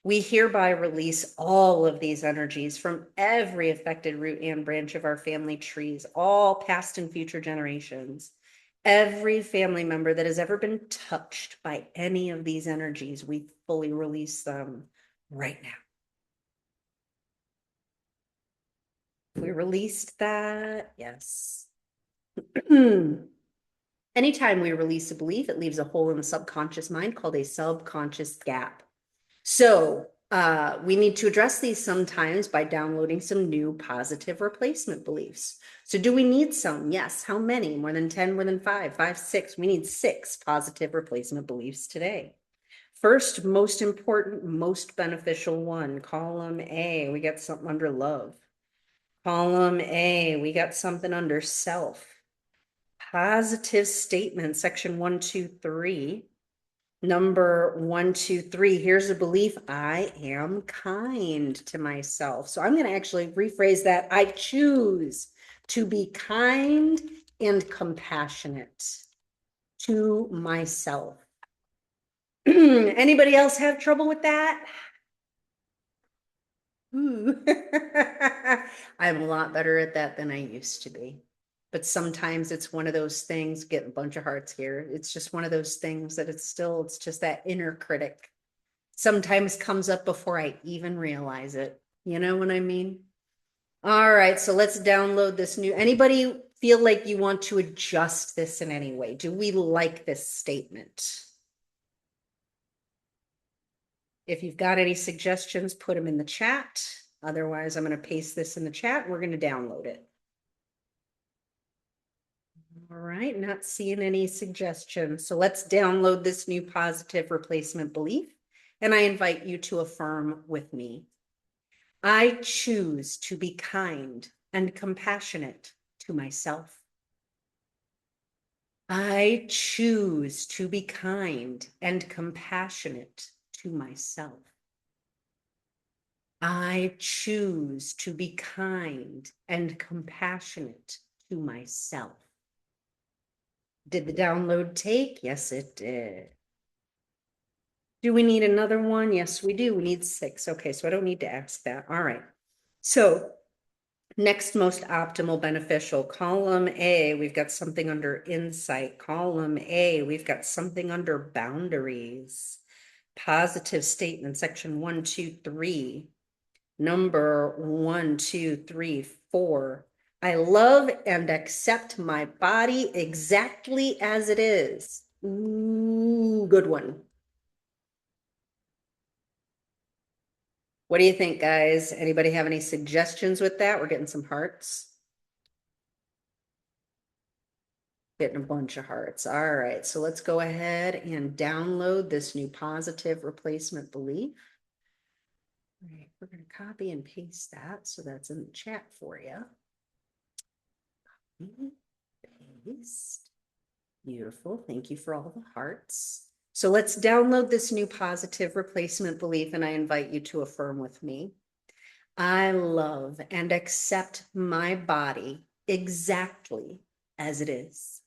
We hereby release all of these energies from every affected root and branch of our family trees, all past and future generations. Every family member that has ever been touched by any of these energies, we fully release them right now. We released that, yes. Anytime we release a belief, it leaves a hole in the subconscious mind called a subconscious gap. So we need to address these sometimes by downloading some new positive replacement beliefs. So do we need some? Yes. How many? More than 10, more than 5, 5, 6. We need 6 positive replacement beliefs today. First, most important, most beneficial one, column A, we got something under love. Column A, we got something under self. Positive statement, section 1, 2, 3. Number 1, 2, 3. Here's a belief: I am kind to myself. So I'm going to actually rephrase that. I choose to be kind and compassionate to myself. Anybody else have trouble with that? Ooh. I'm a lot better at that than I used to be. But sometimes it's one of those things, get a bunch of hearts here. It's just one of those things that it's just that inner critic. Sometimes comes up before I even realize it. You know what I mean? All right, so let's download this new. Anybody feel like you want to adjust this in any way? Do we like this statement? If you've got any suggestions, put them in the chat. Otherwise, I'm going to paste this in the chat. We're going to download it. All right, not seeing any suggestions. So let's download this new positive replacement belief. And I invite you to affirm with me. I choose to be kind and compassionate to myself. I choose to be kind and compassionate to myself. I choose to be kind and compassionate to myself. Did the download take? Yes, it did. Do we need another one? Yes, we do. We need 6. Okay, so I don't need to ask that. All right. So next most optimal beneficial, column A, we've got something under insight. Column A, we've got something under boundaries. Positive statement, section 1, 2, 3. Number 1, 2, 3, 4. I love and accept my body exactly as it is. Ooh, good one. What do you think, guys? Anybody have any suggestions with that? We're getting some hearts. Getting a bunch of hearts. All right, so let's go ahead and download this new positive replacement belief. All right, we're going to copy and paste that. So that's in the chat for you. Paste. Beautiful. Thank you for all the hearts. So let's download this new positive replacement belief, and I invite you to affirm with me. I love and accept my body exactly as it is.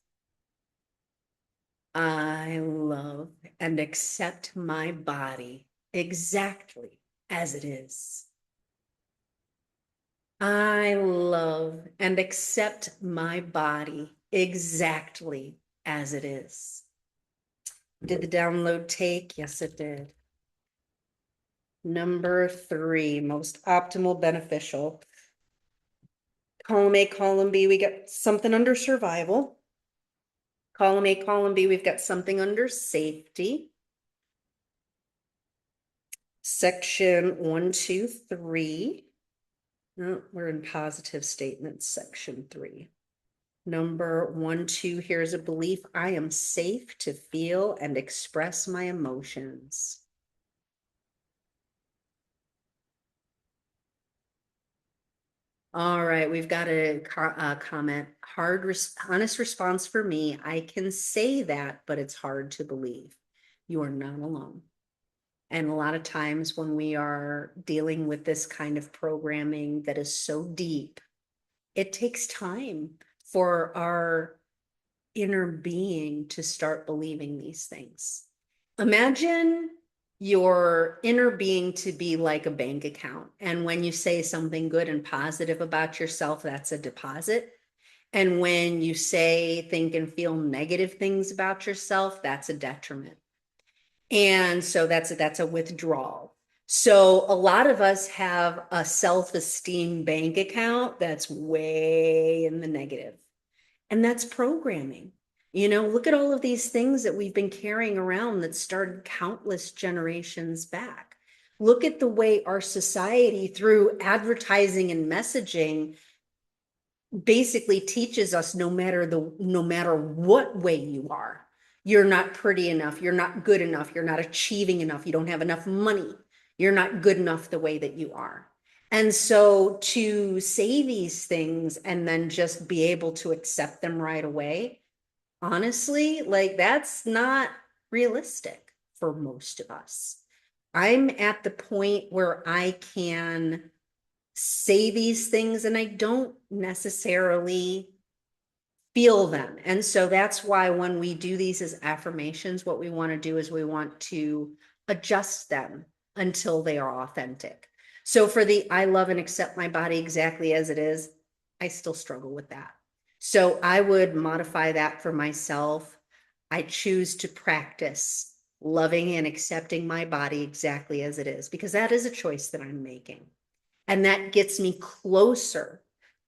I love and accept my body exactly as it is. I love and accept my body exactly as it is. Did the download take? Yes, it did. Number 3, most optimal beneficial. Column A, column B, we got something under survival. Column A, column B, we've got something under safety. Section 1, 2, 3. No, we're in positive statements, section 3. Number 1, 2, here's a belief. I am safe to feel and express my emotions. All right, we've got a comment. Honest response for me. I can say that, but it's hard to believe. You are not alone. And a lot of times when we are dealing with this kind of programming that is so deep, it takes time for our inner being to start believing these things. Imagine your inner being to be like a bank account. And when you say something good and positive about yourself, that's a deposit. And when you say, think, and feel negative things about yourself, that's a detriment. And so that's a withdrawal. So a lot of us have a self-esteem bank account that's way in the negative. And that's programming. You know, look at all of these things that we've been carrying around that started countless generations back. Look at the way our society, through advertising and messaging, basically teaches us no matter what way you are, you're not pretty enough, you're not good enough, you're not achieving enough, you don't have enough money, you're not good enough the way that you are. And so to say these things and then just be able to accept them right away, honestly, like that's not realistic for most of us. I'm at the point where I can say these things and I don't necessarily feel them. And so that's why when we do these as affirmations, what we want to do is we want to adjust them until they are authentic. So for the I love and accept my body exactly as it is, I still struggle with that. So I would modify that for myself. I choose to practice loving and accepting my body exactly as it is, because that is a choice that I'm making. And that gets me closer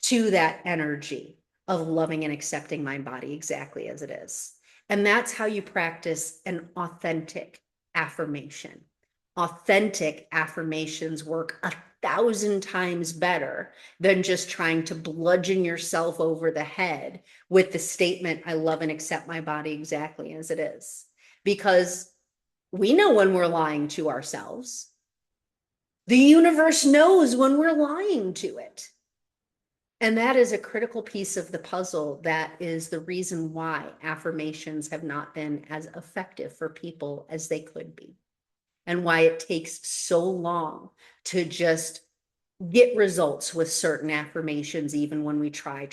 to that energy of loving and accepting my body exactly as it is. And that's how you practice an authentic affirmation. Authentic affirmations work 1,000 times better than just trying to bludgeon yourself over the head with the statement, I love and accept my body exactly as it is. Because we know when we're lying to ourselves. The universe knows when we're lying to it. And that is a critical piece of the puzzle. That is the reason why affirmations have not been as effective for people as they could be, and why it takes so long to just get results with certain affirmations, even when we try.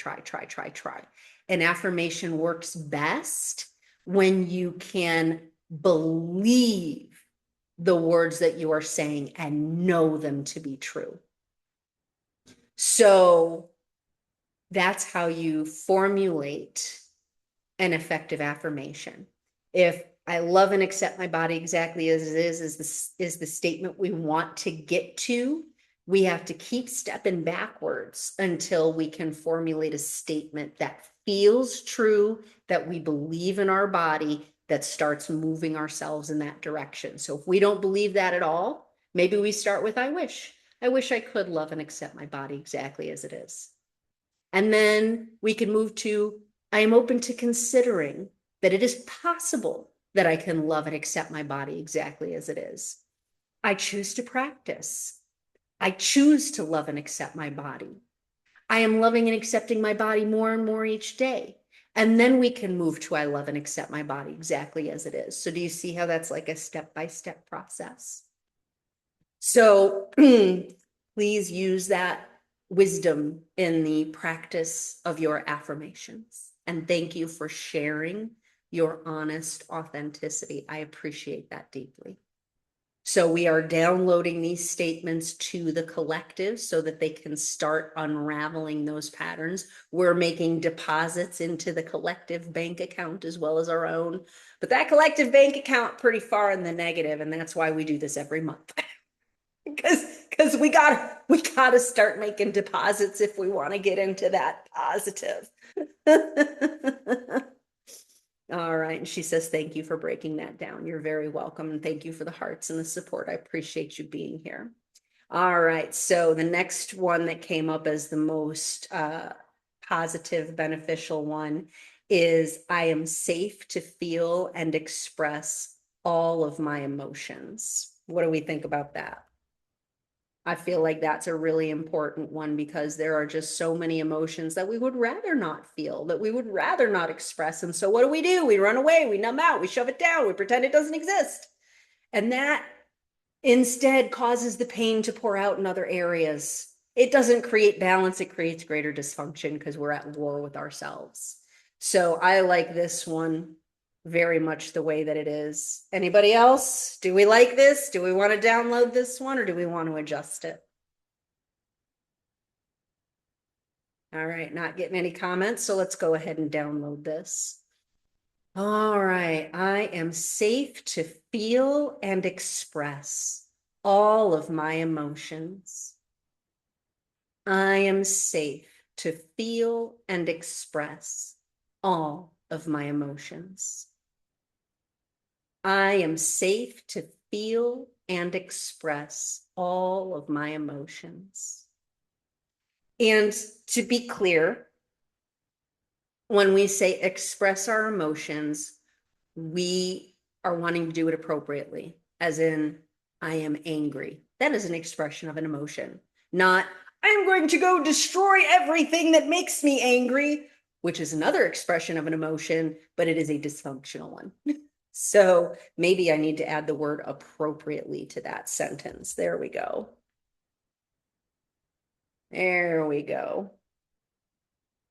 An affirmation works best when you can believe the words that you are saying and know them to be true. So that's how you formulate an effective affirmation. If I love and accept my body exactly as it is the statement we want to get to, we have to keep stepping backwards until we can formulate a statement that feels true, that we believe in our body, that starts moving ourselves in that direction. So if we don't believe that at all, maybe we start with, I wish I could love and accept my body exactly as it is. And then we can move to, I am open to considering that it is possible that I can love and accept my body exactly as it is. I choose to practice. I choose to love and accept my body. I am loving and accepting my body more and more each day. And then we can move to I love and accept my body exactly as it is. So do you see how that's like a step-by-step process? So please use that wisdom in the practice of your affirmations. And thank you for sharing your honest authenticity. I appreciate that deeply. So we are downloading these statements to the collective so that they can start unraveling those patterns. We're making deposits into the collective bank account as well as our own. But that collective bank account pretty far in the negative, and that's why we do this every month. Because we gotta start making deposits if we want to get into that positive. All right. And she says, thank you for breaking that down. You're very welcome. And thank you for the hearts and the support. I appreciate you being here. All right. So the next one that came up as the most positive, beneficial one is I am safe to feel and express all of my emotions. What do we think about that? I feel like that's a really important one because there are just so many emotions that we would rather not feel, that we would rather not express. And so what do? We run away, we numb out, we shove it down, we pretend it doesn't exist. And that instead causes the pain to pour out in other areas. It doesn't create balance, it creates greater dysfunction because we're at war with ourselves. So I like this one very much the way that it is. Anybody else? Do we like this? Do we want to download this one or do we want to adjust it? All right, not getting any comments, so let's go ahead and download this. All right, I am safe to feel and express all of my emotions. I am safe to feel and express all of my emotions. I am safe to feel and express all of my emotions. And to be clear, when we say express our emotions, we are wanting to do it appropriately, as in, I am angry. That is an expression of an emotion, not, I'm going to go destroy everything that makes me angry, which is another expression of an emotion, but it is a dysfunctional one. So maybe I need to add the word appropriately to that sentence. There we go. There we go.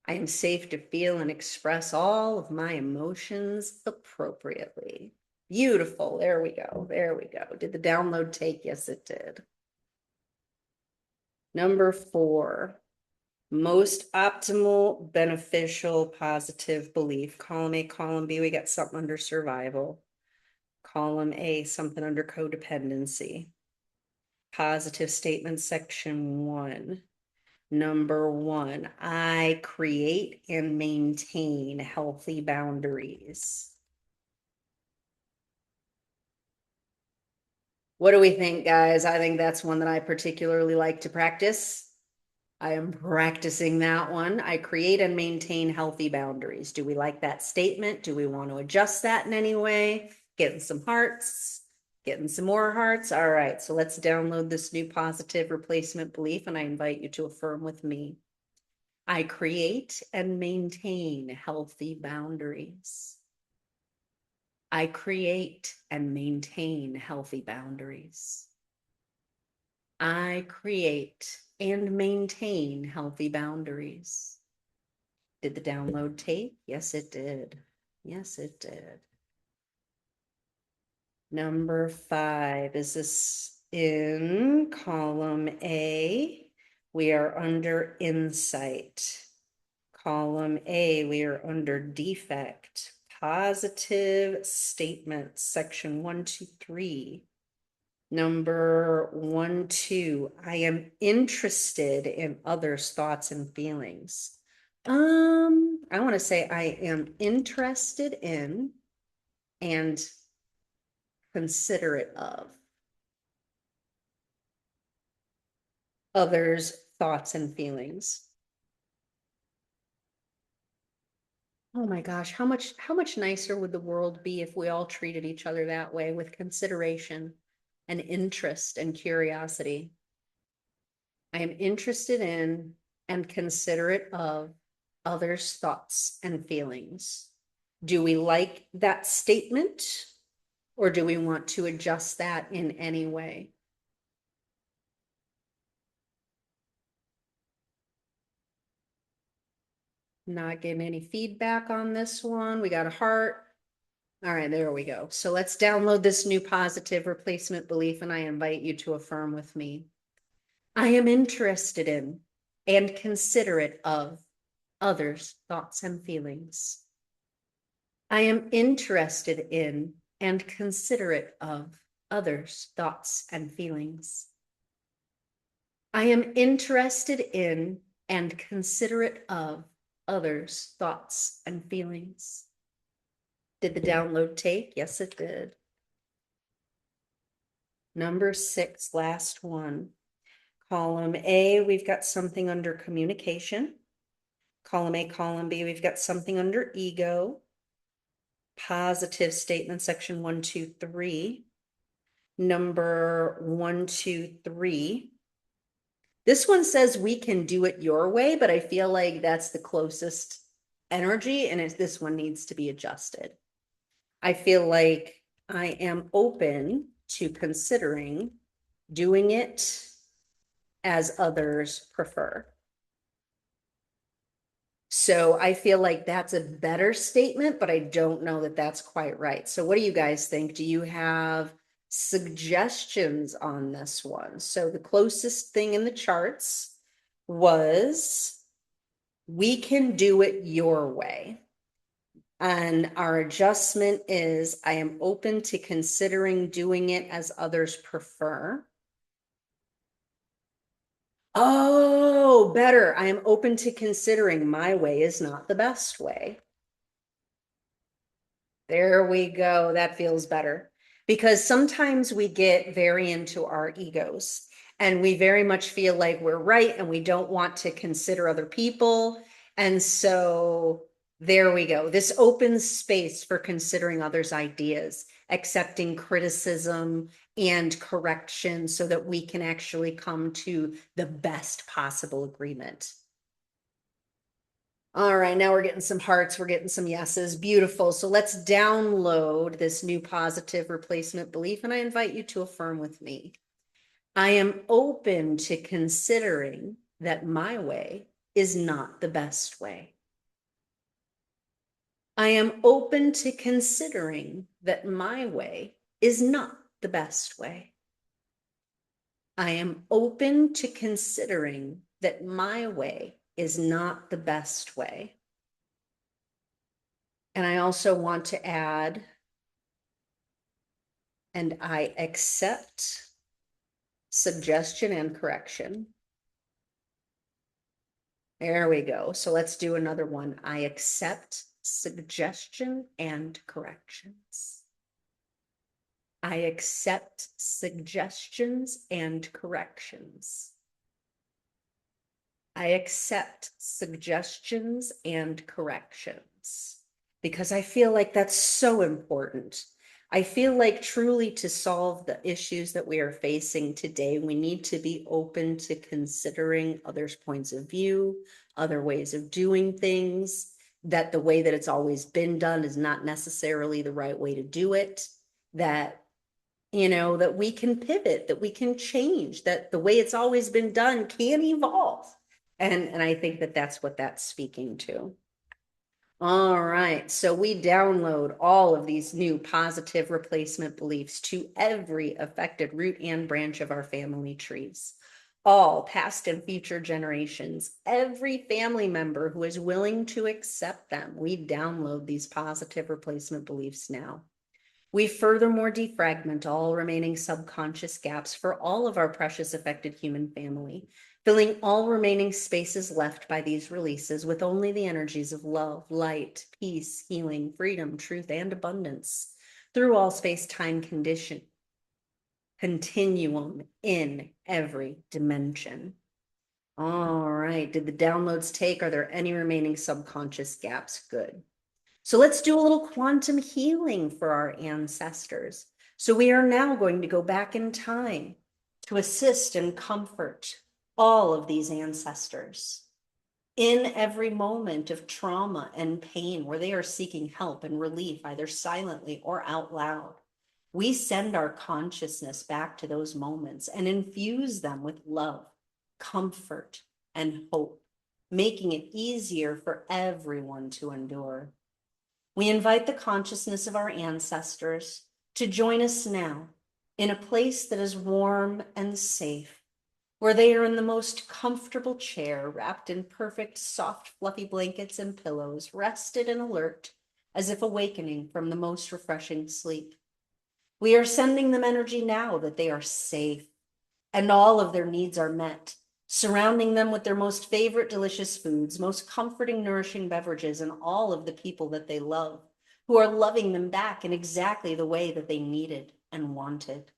I am safe to feel and express all of my emotions appropriately. Beautiful. There we go. There we go. Did the download take? Yes, it did. Number 4, most optimal, beneficial, positive belief. Column A, column B, we got something under survival. Column A, something under codependency. Positive statement, section 1. Number 1, I create and maintain healthy boundaries. What do we think, guys? I think that's one that I particularly like to practice. I am practicing that one. I create and maintain healthy boundaries. Do we like that statement? Do we want to adjust that in any way? Getting some hearts, getting some more hearts. All right, so let's download this new positive replacement belief, and I invite you to affirm with me. I create and maintain healthy boundaries. I create and maintain healthy boundaries. I create and maintain healthy boundaries. Did the download take? Yes, it did. Yes, it did. Number 5, is this in column A? We are under insight. Column A, we are under defect. Positive statements, section 1, 2, 3. Number 1, 2, I am interested in others' thoughts and feelings. I want to say I am interested in and considerate of others' thoughts and feelings. Oh my gosh, how much nicer would the world be if we all treated each other that way with consideration and interest and curiosity? I am interested in and considerate of others' thoughts and feelings. Do we like that statement, or do we want to adjust that in any way? Not getting any feedback on this one. We got a heart. All right, there we go. So let's download this new positive replacement belief, and I invite you to affirm with me. I am interested in and considerate of others' thoughts and feelings. I am interested in and considerate of others' thoughts and feelings. I am interested in and considerate of others' thoughts and feelings. Did the download take? Yes, it did. Number 6, last one. Column A, we've got something under communication. Column A, column B, we've got something under ego. Positive statement, section 1, 2, 3. Number 1, 2, 3. This one says we can do it your way, but I feel like that's the closest energy, and this one needs to be adjusted. I feel like I am open to considering doing it as others prefer. So I feel like that's a better statement, but I don't know that that's quite right. So what do you guys think? Do you have suggestions on this one? So the closest thing in the charts was we can do it your way. And our adjustment is I am open to considering doing it as others prefer. Oh, better. I am open to considering my way is not the best way. There we go. That feels better. Because sometimes we get very into our egos and we very much feel like we're right and we don't want to consider other people. And so there we go. This opens space for considering others' ideas, accepting criticism and correction so that we can actually come to the best possible agreement. All right, now we're getting some hearts, we're getting some yeses. Beautiful. So let's download this new positive replacement belief, and I invite you to affirm with me. I am open to considering that my way is not the best way. I am open to considering that my way is not the best way. I am open to considering that my way is not the best way. And I also want to add, and I accept suggestion and correction. There we go. So let's do another one. I accept suggestion and corrections. I accept suggestions and corrections. I accept suggestions and corrections because I feel like that's so important. I feel like truly to solve the issues that we are facing today, we need to be open to considering others' points of view, other ways of doing things, that the way that it's always been done is not necessarily the right way to do it, that that we can pivot, that we can change, that the way it's always been done can evolve. And I think that that's what that's speaking to. All right, so we download all of these new positive replacement beliefs to every affected root and branch of our family trees. All past and future generations, every family member who is willing to accept them, we download these positive replacement beliefs now. We furthermore defragment all remaining subconscious gaps for all of our precious affected human family, filling all remaining spaces left by these releases with only the energies of love, light, peace, healing, freedom, truth, and abundance through all space-time continuum in every dimension. All right, did the downloads take? Are there any remaining subconscious gaps? Good. So let's do a little quantum healing for our ancestors. So we are now going to go back in time to assist and comfort all of these ancestors in every moment of trauma and pain where they are seeking help and relief, either silently or out loud. We send our consciousness back to those moments and infuse them with love, comfort, and hope, making it easier for everyone to endure. We invite the consciousness of our ancestors to join us now in a place that is warm and safe, where they are in the most comfortable chair, wrapped in perfect, soft, fluffy blankets and pillows, rested and alert, as if awakening from the most refreshing sleep. We are sending them energy now that they are safe and all of their needs are met, surrounding them with their most favorite delicious foods, most comforting, nourishing beverages, and all of the people that they love, who are loving them back in exactly the way that they needed and wanted.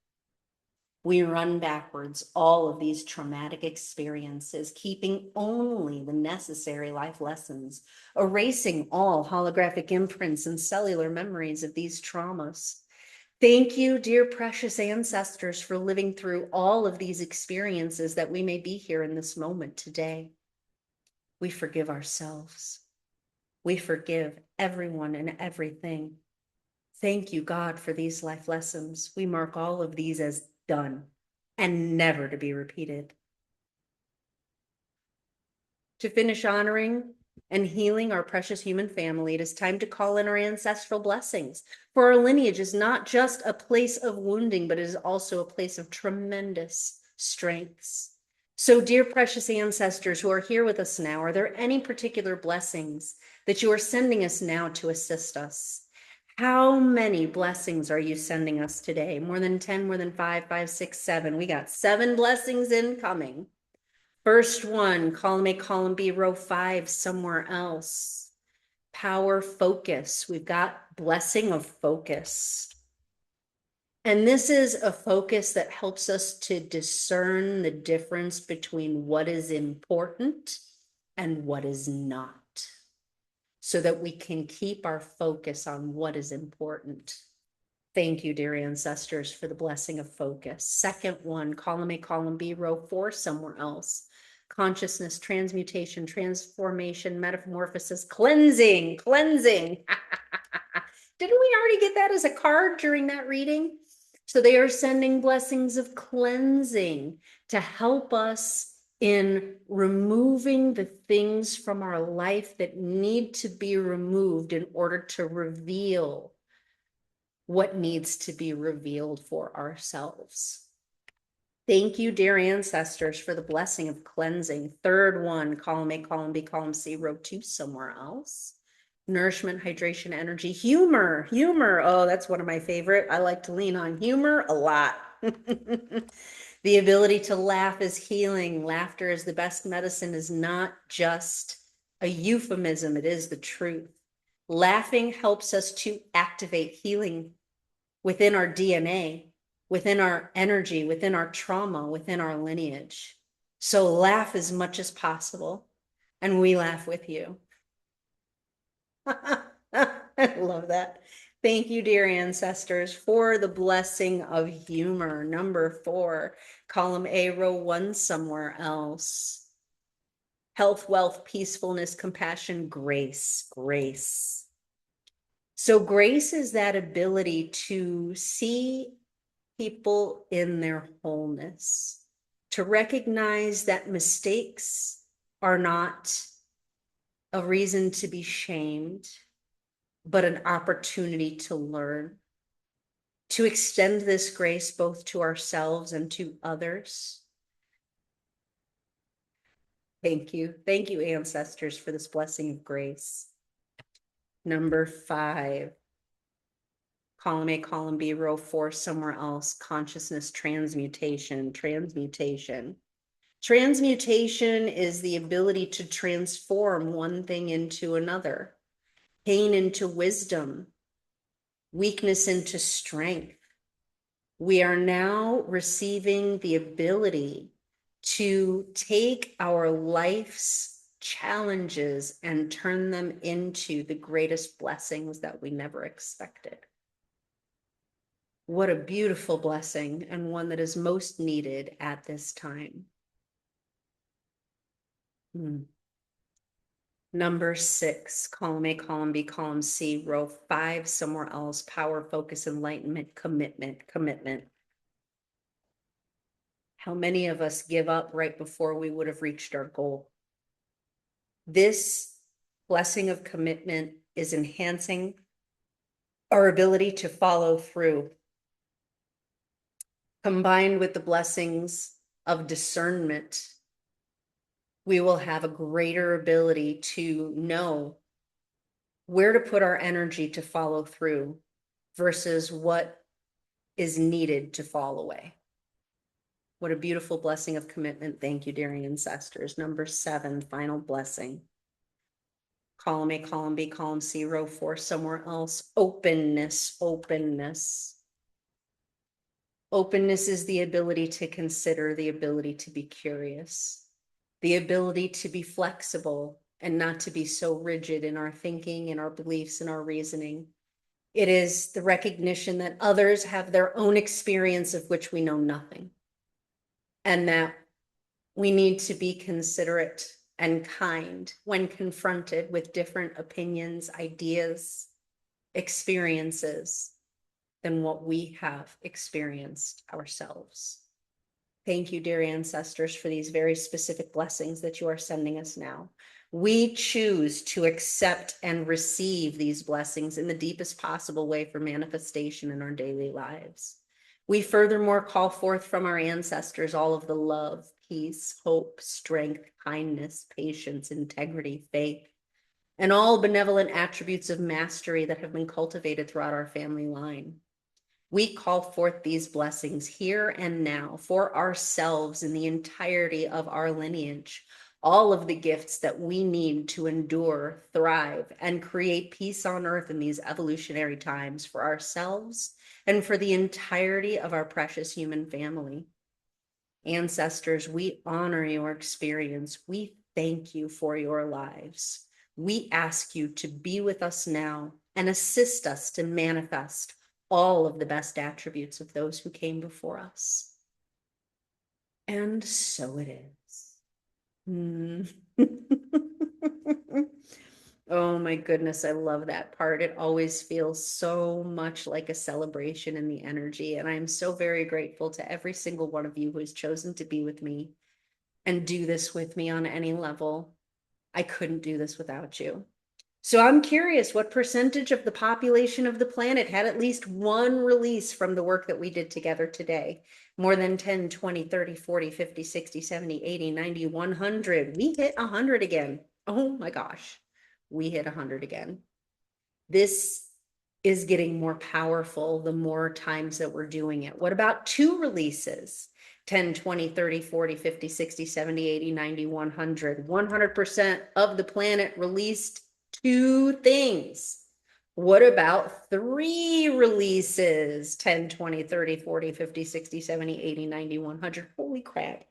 We run backwards all of these traumatic experiences, keeping only the necessary life lessons, erasing all holographic imprints and cellular memories of these traumas. Thank you, dear precious ancestors, for living through all of these experiences that we may be here in this moment today. We forgive ourselves. We forgive everyone and everything. Thank you, God, for these life lessons. We mark all of these as done and never to be repeated. To finish honoring and healing our precious human family, it is time to call in our ancestral blessings. For our lineage is not just a place of wounding, but it is also a place of tremendous strengths. So, dear precious ancestors who are here with us now, are there any particular blessings that you are sending us now to assist us? How many blessings are you sending us today? More than 10, more than 5, 5, 6, 7. We got 7 blessings incoming. First one, column A, column B, row 5, somewhere else. Power focus. We've got blessing of focus. And this is a focus that helps us to discern the difference between what is important and what is not, so that we can keep our focus on what is important. Thank you, dear ancestors, for the blessing of focus. Second one, column A, column B, row 4, somewhere else. Consciousness, transmutation, transformation, metamorphosis, cleansing. Didn't we already get that as a card during that reading? So they are sending blessings of cleansing to help us in removing the things from our life that need to be removed in order to reveal what needs to be revealed for ourselves. Thank you, dear ancestors, for the blessing of cleansing. Third one, column A, column B, column C, row 2, somewhere else. Nourishment, hydration, energy, humor. Oh, that's one of my favorite. I like to lean on humor a lot. The ability to laugh is healing. Laughter is the best medicine is not just a euphemism, it is the truth. Laughing helps us to activate healing within our DNA, within our energy, within our trauma, within our lineage. So laugh as much as possible, and we laugh with you. I love that. Thank you, dear ancestors, for the blessing of humor. Number 4, column A, row 1, somewhere else. Health, wealth, peacefulness, compassion, grace. So grace is that ability to see people in their wholeness, to recognize that mistakes are not a reason to be shamed, but an opportunity to learn, to extend this grace both to ourselves and to others. Thank you, ancestors, for this blessing of grace. Number 5, column A, column B, row 4, somewhere else. Consciousness, transmutation. Transmutation is the ability to transform one thing into another, pain into wisdom, weakness into strength. We are now receiving the ability to take our life's challenges, and turn them into the greatest blessings that we never expected. What a beautiful blessing, and one that is most needed at this time. Number 6, column A, column B, column C, row 5, somewhere else, power, focus, enlightenment, commitment. How many of us give up right before we would have reached our goal? This blessing of commitment is enhancing our ability to follow through, combined with the blessings of discernment. We will have a greater ability to know where to put our energy to follow through versus what is needed to fall away. What a beautiful blessing of commitment. Thank you, dear ancestors. Number 7, final blessing. Column A, column B, column C, row 4, somewhere else. Openness, openness. Openness is the ability to consider, the ability to be curious, the ability to be flexible and not to be so rigid in our thinking, in our beliefs, in our reasoning. It is the recognition that others have their own experience of which we know nothing, and that we need to be considerate and kind when confronted with different opinions, ideas, experiences than what we have experienced ourselves. Thank you, dear ancestors, for these very specific blessings that you are sending us now. We choose to accept and receive these blessings in the deepest possible way for manifestation in our daily lives. We furthermore call forth from our ancestors all of the love, peace, hope, strength, kindness, patience, integrity, faith, and all benevolent attributes of mastery that have been cultivated throughout our family line. We call forth these blessings here and now for ourselves in the entirety of our lineage, all of the gifts that we need to endure, thrive, and create peace on earth in these evolutionary times for ourselves and for the entirety of our precious human family. Ancestors, we honor your experience. We thank you for your lives. We ask you to be with us now and assist us to manifest all of the best attributes of those who came before us. And so it is. Oh my goodness, I love that part. It always feels so much like a celebration in the energy. And I'm so very grateful to every single one of you who has chosen to be with me and do this with me on any level. I couldn't do this without you. So I'm curious, what percentage of the population of the planet had at least one release from the work that we did together today? More than 10, 20, 30, 40, 50, 60, 70, 80, 90, 100. We hit 100 again. Oh my gosh, we hit 100 again. This is getting more powerful the more times that we're doing it. What about 2 releases? 10, 20, 30, 40, 50, 60, 70, 80, 90, 100. 100% of the planet released 2 things. What about 3 releases? 10, 20, 30, 40, 50, 60, 70, 80, 90, 100. Holy crap.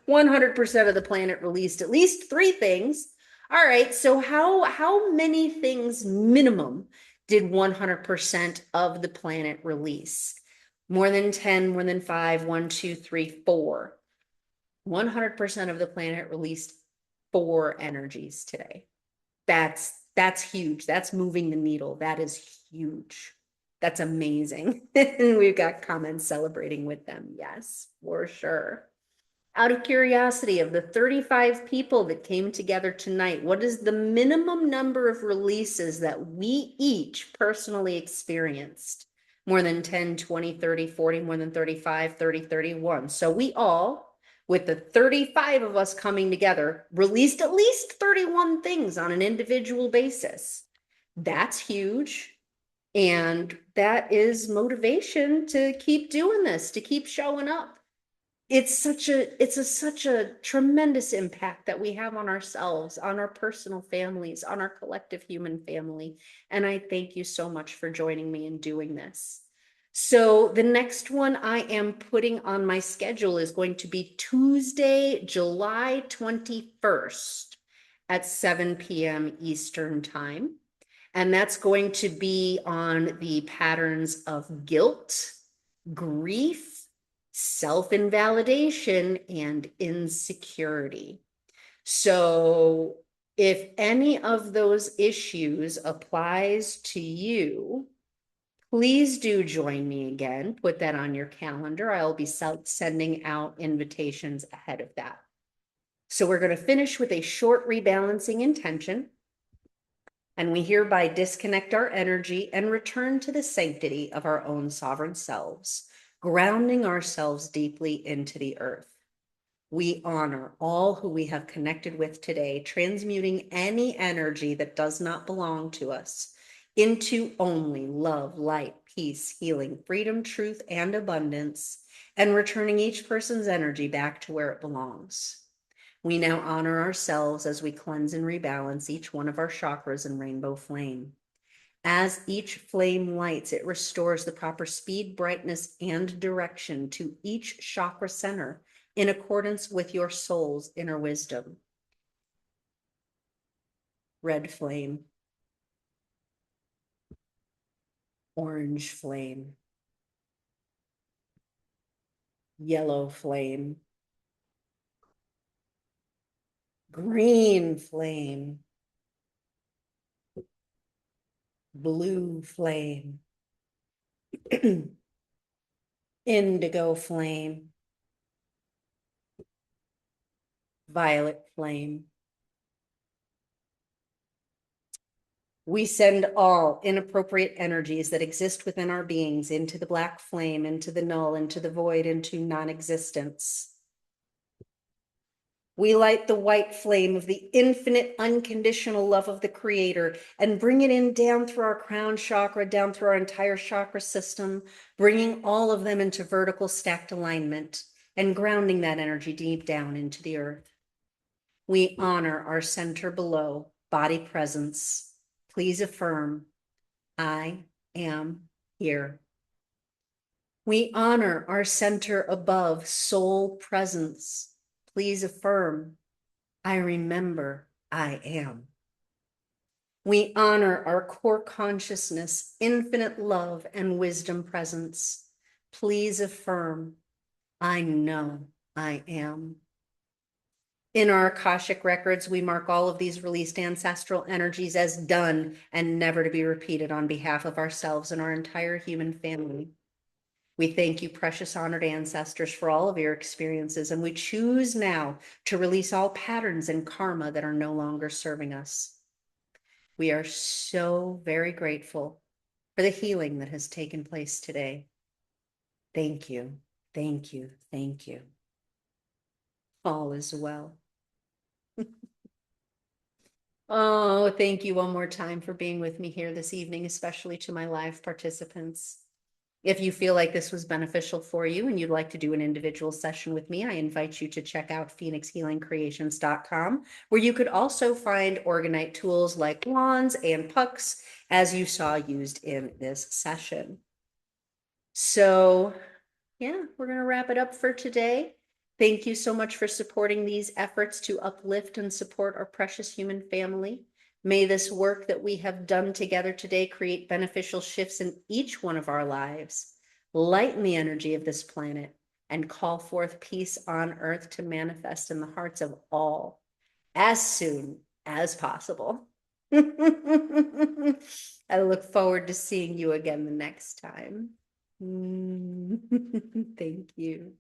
100% of the planet released at least 3 things. All right, so how many things minimum did 100% of the planet release? More than 10, more than 5, 1, 2, 3, 4. 100% of the planet released 4 energies today. That's huge. That's moving the needle. That is huge. That's amazing. And we've got comments celebrating with them. Yes, for sure. Out of curiosity, of the 35 people that came together tonight, what is the minimum number of releases that we each personally experienced? More than 10, 20, 30, 40, more than 35, 30, 31. So we all, with the 35 of us coming together, released at least 31 things on an individual basis. That's huge. And that is motivation to keep doing this, to keep showing up. It's such a tremendous impact that we have on ourselves, on our personal families, on our collective human family. And I thank you so much for joining me in doing this. So the next one I am putting on my schedule is going to be Tuesday, July 21st at 7 p.m. Eastern Time. And that's going to be on the patterns of guilt, grief, self-invalidation, and insecurity. So if any of those issues applies to you, please do join me again. Put that on your calendar. I'll be sending out invitations ahead of that. So we're going to finish with a short rebalancing intention. And we hereby disconnect our energy and return to the sanctity of our own sovereign selves, grounding ourselves deeply into the earth. We honor all who we have connected with today, transmuting any energy that does not belong to us into only love, light, peace, healing, freedom, truth, and abundance, and returning each person's energy back to where it belongs. We now honor ourselves as we cleanse and rebalance each one of our chakras in rainbow flame. As each flame lights, it restores the proper speed, brightness, and direction to each chakra center in accordance with your soul's inner wisdom. Red flame, orange flame, yellow flame, green flame, blue flame, indigo flame, violet flame. We send all inappropriate energies that exist within our beings into the black flame, into the null, into the void, into non-existence. We light the white flame of the infinite unconditional love of the Creator and bring it in down through our crown chakra, down through our entire chakra system, bringing all of them into vertical stacked alignment and grounding that energy deep down into the earth. We honor our center below, body presence. Please affirm, I am here. We honor our center above, soul presence. Please affirm, I remember I am. We honor our core consciousness, infinite love and wisdom presence. Please affirm, I know I am. In our Akashic records, we mark all of these released ancestral energies as done and never to be repeated on behalf of ourselves and our entire human family. We thank you, precious honored ancestors, for all of your experiences, and we choose now to release all patterns and karma that are no longer serving us. We are so very grateful for the healing that has taken place today. Thank you, thank you, thank you. All is well. Oh, thank you one more time for being with me here this evening, especially to my live participants. If you feel like this was beneficial for you and you'd like to do an individual session with me, I invite you to check out phoenixhealingcreations.com, where you could also find Organite tools like wands and pucks, as you saw used in this session. So yeah, we're going to wrap it up for today. Thank you so much for supporting these efforts to uplift and support our precious human family. May this work that we have done together today create beneficial shifts in each one of our lives, lighten the energy of this planet, and call forth peace on earth to manifest in the hearts of all as soon as possible. I look forward to seeing you again the next time. Thank you.